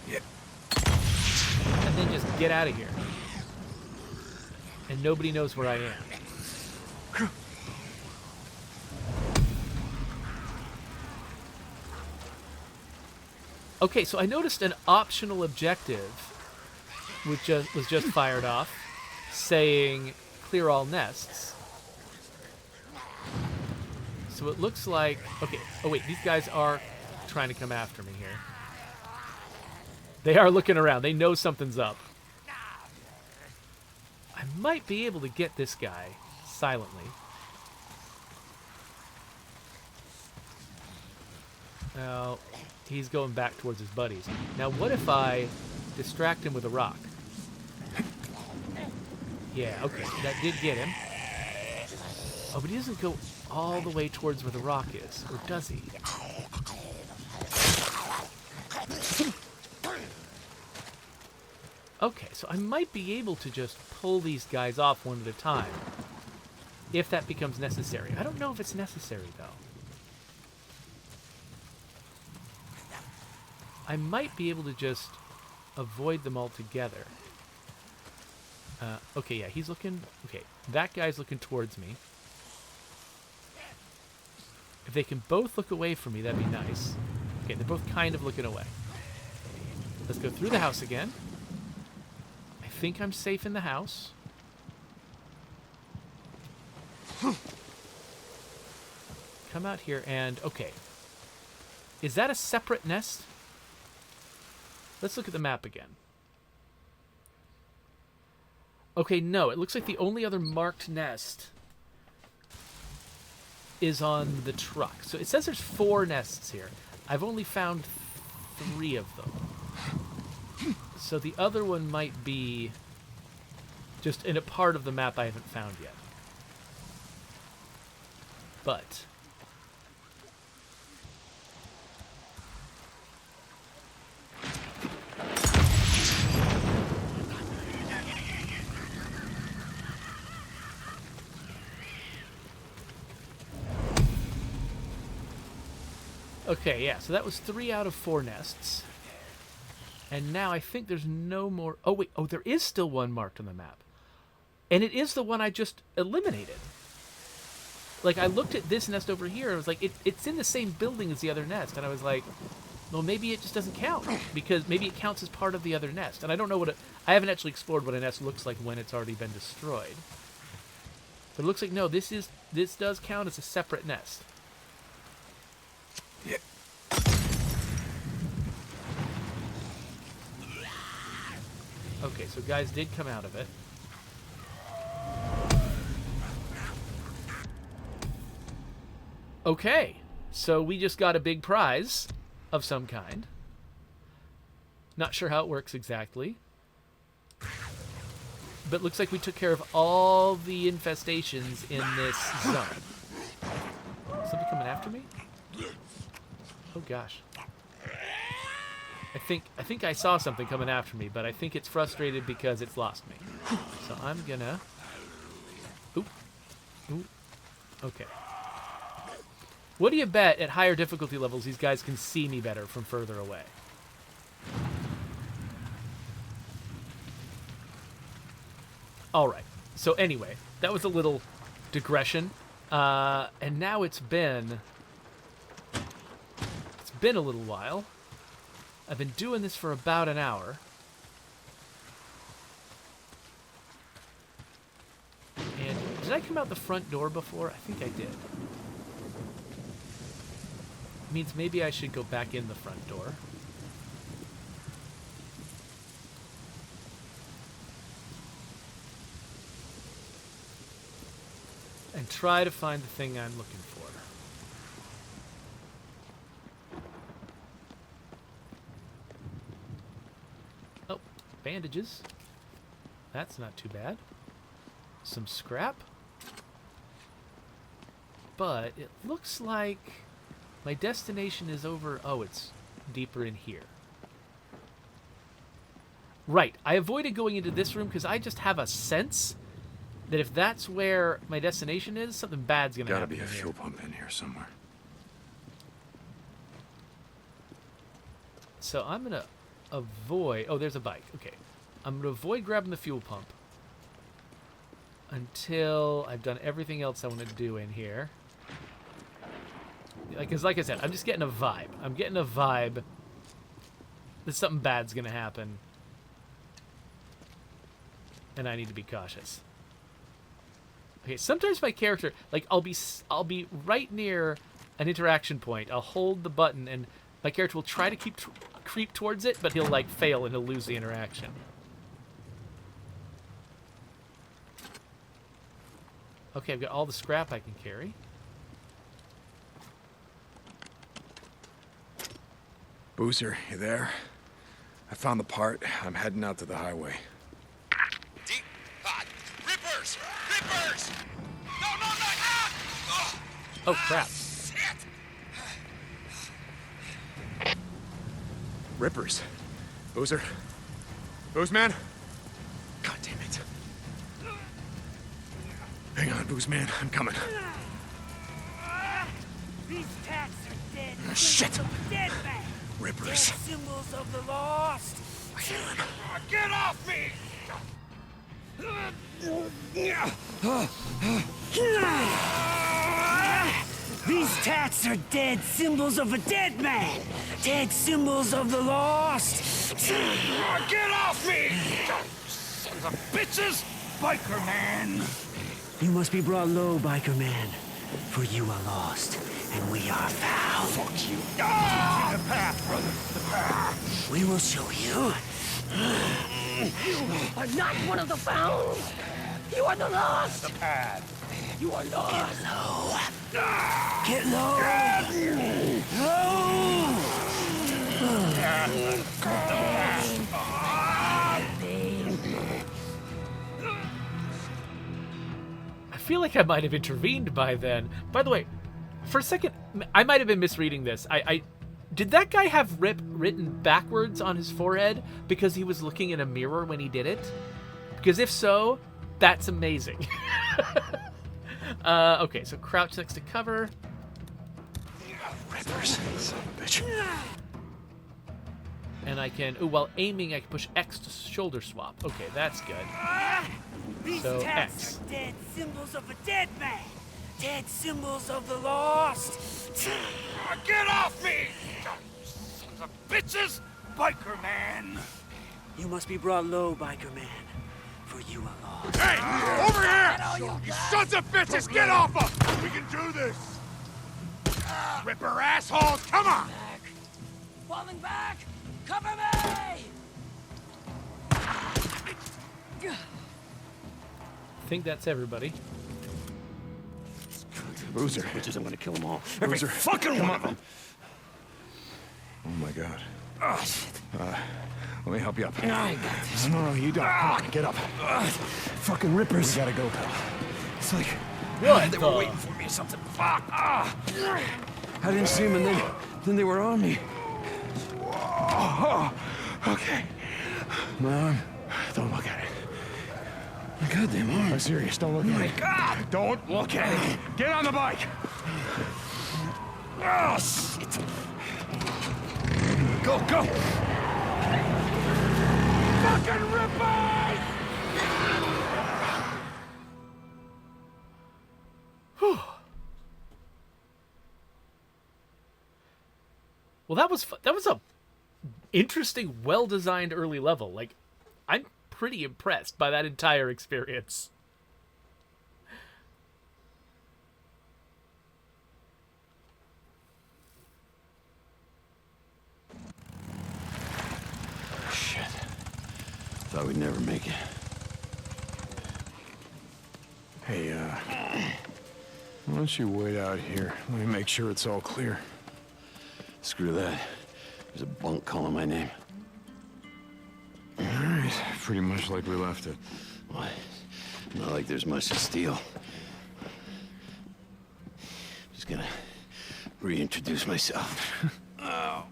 Yeah. And then just get out of here. And nobody knows where I am. Okay, so I noticed an optional objective which was just fired off, saying clear all nests. So it looks like... Okay, oh wait, these guys are trying to come after me here. They are looking around. They know something's up. I might be able to get this guy silently. Now, he's going back towards his buddies. Now, what if I distract him with a rock? Yeah, okay, that did get him. Oh, but he doesn't go all the way towards where the rock is, or does he? Okay, so I might be able to just pull these guys off one at a time, if that becomes necessary. I don't know if it's necessary, though. I might be able to just avoid them altogether. Okay, yeah, he's looking... Okay, that guy's looking towards me. If they can both look away from me, that'd be nice. Okay, they're both kind of looking away. Let's go through the house again. I think I'm safe in the house. Come out here and... Okay. Is that a separate nest? Let's look at the map again. Okay, no. It looks like the only other marked nest is on the truck. So it says there's 4 nests here. I've only found 3 of them. So the other one might be just in a part of the map I haven't found yet. But... Okay, yeah, so that was 3 out of 4 nests. And now I think there's no more... Oh, wait. Oh, there is still one marked on the map. And it is the one I just eliminated. Like, I looked at this nest over here, and I was like, it's in the same building as the other nest. And I was like, well, maybe it just doesn't count. Because maybe it counts as part of the other nest. And I don't know what I haven't actually explored what a nest looks like when it's already been destroyed. But it looks like, no, this does count as a separate nest. Yeah. Okay, so guys did come out of it. Okay, so we just got a big prize of some kind. Not sure how it works exactly. But looks like we took care of all the infestations in this zone. Somebody coming after me? Oh gosh. I think I saw something coming after me, but I think it's frustrated because it's lost me. So I'm gonna Ooh. Okay. What do you bet at higher difficulty levels these guys can see me better from further away? All right. So anyway, that was a little digression. And now it's been a little while. I've been doing this for about an hour. And did I come out the front door before? I think I did. Means maybe I should go back in the front door. And try to find the thing I'm looking for. Oh, bandages. That's not too bad. Some scrap. But it looks like my destination is over... Oh, it's deeper in here. Right. I avoided going into this room because I just have a sense that if that's where my destination is, something bad's going to happen. Gotta be a fuel pump in here somewhere. So I'm going to avoid... Oh, there's a bike. Okay. I'm going to avoid grabbing the fuel pump until I've done everything else I want to do in here. Because like I said, I'm just getting a vibe. I'm getting a vibe that something bad's going to happen. And I need to be cautious. Okay, sometimes my character, like, I'll be right near an interaction point. I'll hold the button, and my character will try to creep towards it, but he'll, like, fail and he'll lose the interaction. Okay, I've got all the scrap I can carry. Boozer, you there? I found the part. I'm heading out to the highway. Deep hot. Rippers! Rippers! No, no, no! Ah! Oh, crap. Shit! Rippers. Boozer? Boozman? God damn it. Hang on, Boozman. I'm coming. These cats are dead. Shit. Dead man. Rippers. Dead symbols of the lost. Get off me! These tats are dead symbols of a dead man. Dead symbols of the lost. Get off me! Sons of bitches! Biker man! You must be brought low, biker man. For you are lost, and we are found. Fuck you. Ah! The path, brother. The path. We will show you. You are not one of the found. You are the lost. The path. You are lost. Get low. Get low. I feel like I might have intervened by then. By the way, for a second, I might have been misreading this. Did that guy have RIP written backwards on his forehead because he was looking in a mirror when he did it? Because if so, that's amazing. Okay, so crouch next to cover. Rippers. Son of a bitch. And I can, while aiming, I can push X to shoulder swap. Okay, that's good. These So, tats X. are dead symbols of a dead man. Dead symbols of the lost. Get off me! Sons of bitches! Biker man! You must be brought low, biker man. For you are lost. Hey! Over here! You sons of bitches! Get off him! We can do this! Ripper assholes! Come on! Falling back! Cover me! I think that's everybody. Boozer. Bitches, I'm gonna kill them all. Boozer. Fucking one of them! Oh my God. Oh, shit. Let me help you up. I got this. No, you don't. Come on, get up. Fucking rippers. We gotta go, pal. It's like What they the- were waiting for me or something. Fuck. I didn't see them, and then they were on me. Oh, okay. My arm. Don't look at it. My goddamn arm. I'm serious. Don't look at me. God! Don't look at me. Get on the bike. Oh, shit! Go, go! Fucking rippers! Well, that was a interesting, well-designed early level. Like, I'm pretty impressed by that entire experience. Shit. Thought we'd never make it. Hey, why don't you wait out here? Let me make sure it's all clear. Screw that. There's a bunk calling my name. All right, pretty much like we left it. Why? Not like there's much to steal. Just gonna reintroduce myself. Oh,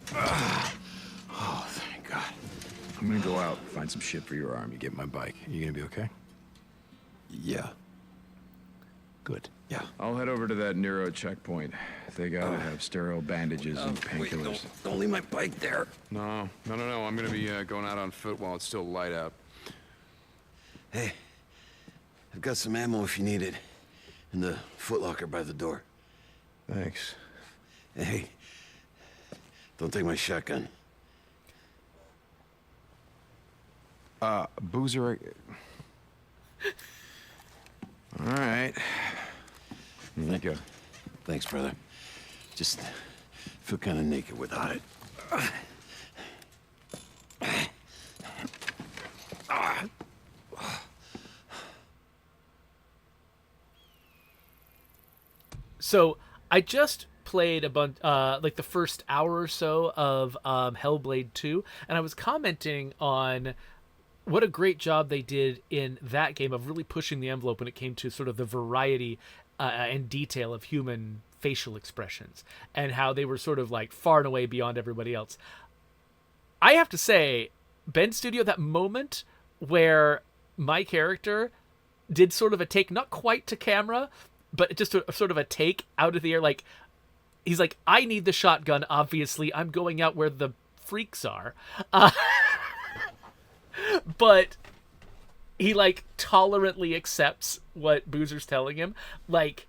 thank God. I'm gonna go out, find some shit for your arm. You get my bike. You gonna be okay? Yeah. Good. Yeah. I'll head over to that Nero checkpoint. They gotta have sterile bandages and Wait, painkillers. don't leave my bike there. No. I'm gonna be going out on foot while it's still light out. Hey, I've got some ammo if you need it. In the footlocker by the door. Thanks. Hey, don't take my shotgun. Boozer. All right. Here you go. Thanks, brother. Just feel kind of naked without it. So I just played a bunch, like the first hour or so of Hellblade 2, and I was commenting on what a great job they did in that game of really pushing the envelope when it came to sort of the variety and detail of human facial expressions, and how they were sort of like far and away beyond everybody else. I have to say, Ben Studio, that moment where my character did sort of a take, not quite to camera, but just a sort of a take out of the air, like, he's like, I need the shotgun, obviously. I'm going out where the freaks are. But he, like, tolerantly accepts what Boozer's telling him. Like,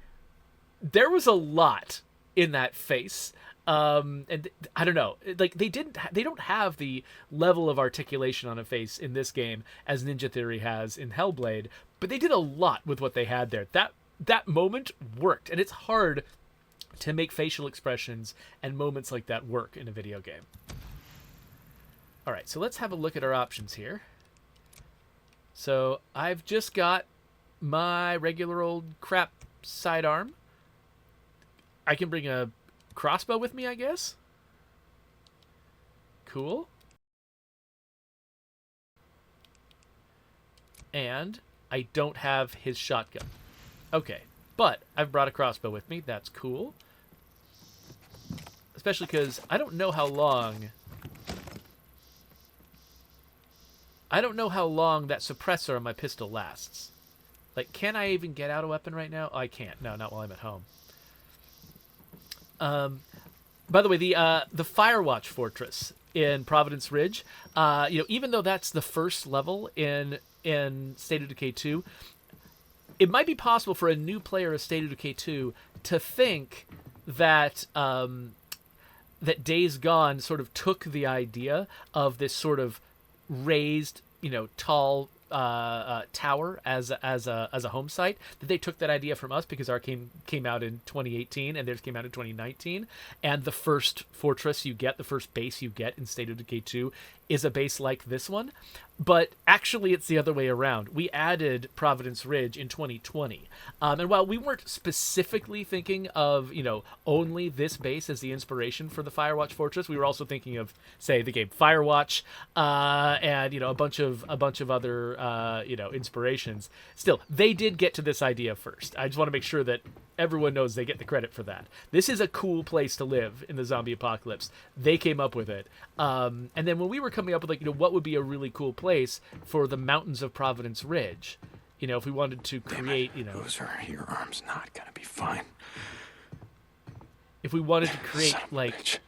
there was a lot in that face. And I don't know, like, they don't have the level of articulation on a face in this game as Ninja Theory has in Hellblade, but they did a lot with what they had there. That moment worked, and it's hard to make facial expressions and moments like that work in a video game. All right, so let's have a look at our options here. So I've just got my regular old crap sidearm. I can bring a crossbow with me, I guess. Cool. And I don't have his shotgun. Okay, but I've brought a crossbow with me. That's cool. Especially because I don't know how long that suppressor on my pistol lasts. Like, can I even get out a weapon right now? Oh, I can't. No, not while I'm at home. By the way, the Firewatch Fortress in Providence Ridge, even though that's the first level in State of Decay 2, it might be possible for a new player of State of Decay 2 to think that that Days Gone sort of took the idea of this sort of raised, tall tower as a home site, that they took that idea from us because our game came out in 2018 and theirs came out in 2019, and the first fortress you get, the first base you get in State of Decay 2 is a base like this one. But actually it's the other way around. We added Providence Ridge in 2020, and while we weren't specifically thinking of only this base as the inspiration for the Firewatch Fortress, we were also thinking of, say, the game Firewatch, and a bunch of other inspirations. Still, they did get to this idea first. I just want to make sure that everyone knows they get the credit for that. This is a cool place to live in the zombie apocalypse. They came up with it. And then when we were coming up with, like, you know, what would be a really cool place for the mountains of Providence Ridge, you know, if we wanted to create, you know, Boozer, your arm's not gonna be fine. if we wanted to create, Son of a like, bitch.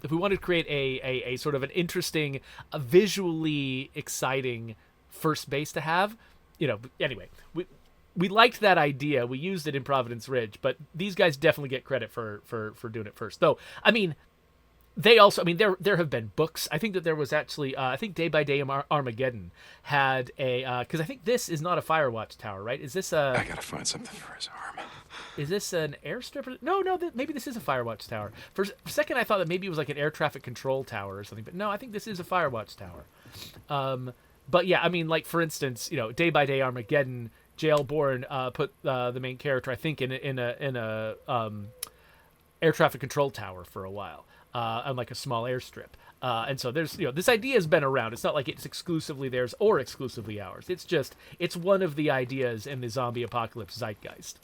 if we wanted to create a sort of an interesting, a visually exciting first base to have, you know, anyway, we liked that idea. We used it in Providence Ridge, but these guys definitely get credit for doing it first. Though, I mean, they also, I mean, there have been books. I think that there was actually, I think Day by Day Armageddon had a, because I think this is not a Firewatch tower, right? Is this a? I gotta find something for his arm. Is this an airstrip? No, maybe this is a Firewatch tower. For a second, I thought that maybe it was like an air traffic control tower or something, but no, I think this is a Firewatch tower. But yeah, I mean, like, for instance, you know, Day by Day Armageddon, Jailborn put the main character, I think, in a air traffic control tower for a while, on like a small airstrip. And so there's, you know, this idea has been around. It's not like it's exclusively theirs or exclusively ours. It's just, it's one of the ideas in the zombie apocalypse zeitgeist.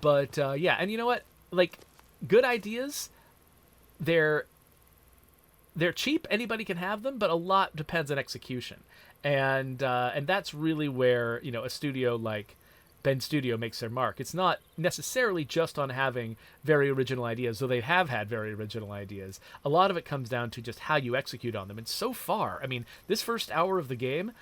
But yeah, and you know what? Like, good ideas, they're cheap. Anybody can have them, but a lot depends on execution. And that's really where, you know, a studio like Ben Studio makes their mark. It's not necessarily just on having very original ideas, though they have had very original ideas. A lot of it comes down to just how you execute on them. And so far, I mean, this first hour of the game,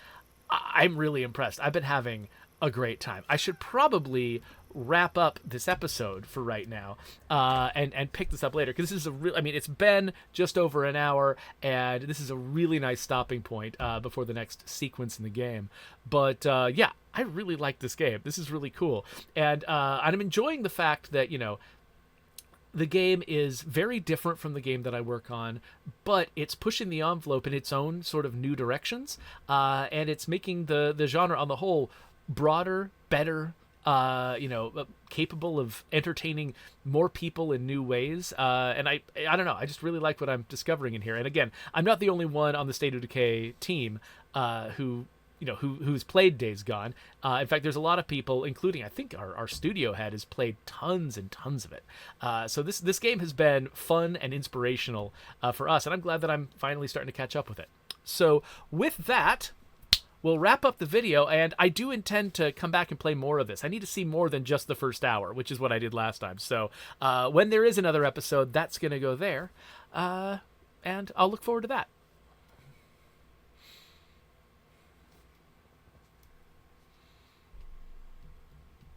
I'm really impressed. I've been having a great time. I should probably wrap up this episode for right now, and pick this up later, because this is a real, I mean, it's been just over an hour, and this is a really nice stopping point before the next sequence in the game. But yeah, I really like this game. This is really cool, and I'm enjoying the fact that, you know, the game is very different from the game that I work on, but it's pushing the envelope in its own sort of new directions, and it's making the genre on the whole broader, better, you know, capable of entertaining more people in new ways. And I don't know, I just really like what I'm discovering in here. And again, I'm not the only one on the State of Decay team who, you know, who's played Days Gone. In fact, there's a lot of people, including, I think, our studio head has played tons and tons of it. So this game has been fun and inspirational for us, and I'm glad that I'm finally starting to catch up with it. So with that, we'll wrap up the video, and I do intend to come back and play more of this. I need to see more than just the first hour, which is what I did last time. So when there is another episode, that's going to go there, and I'll look forward to that.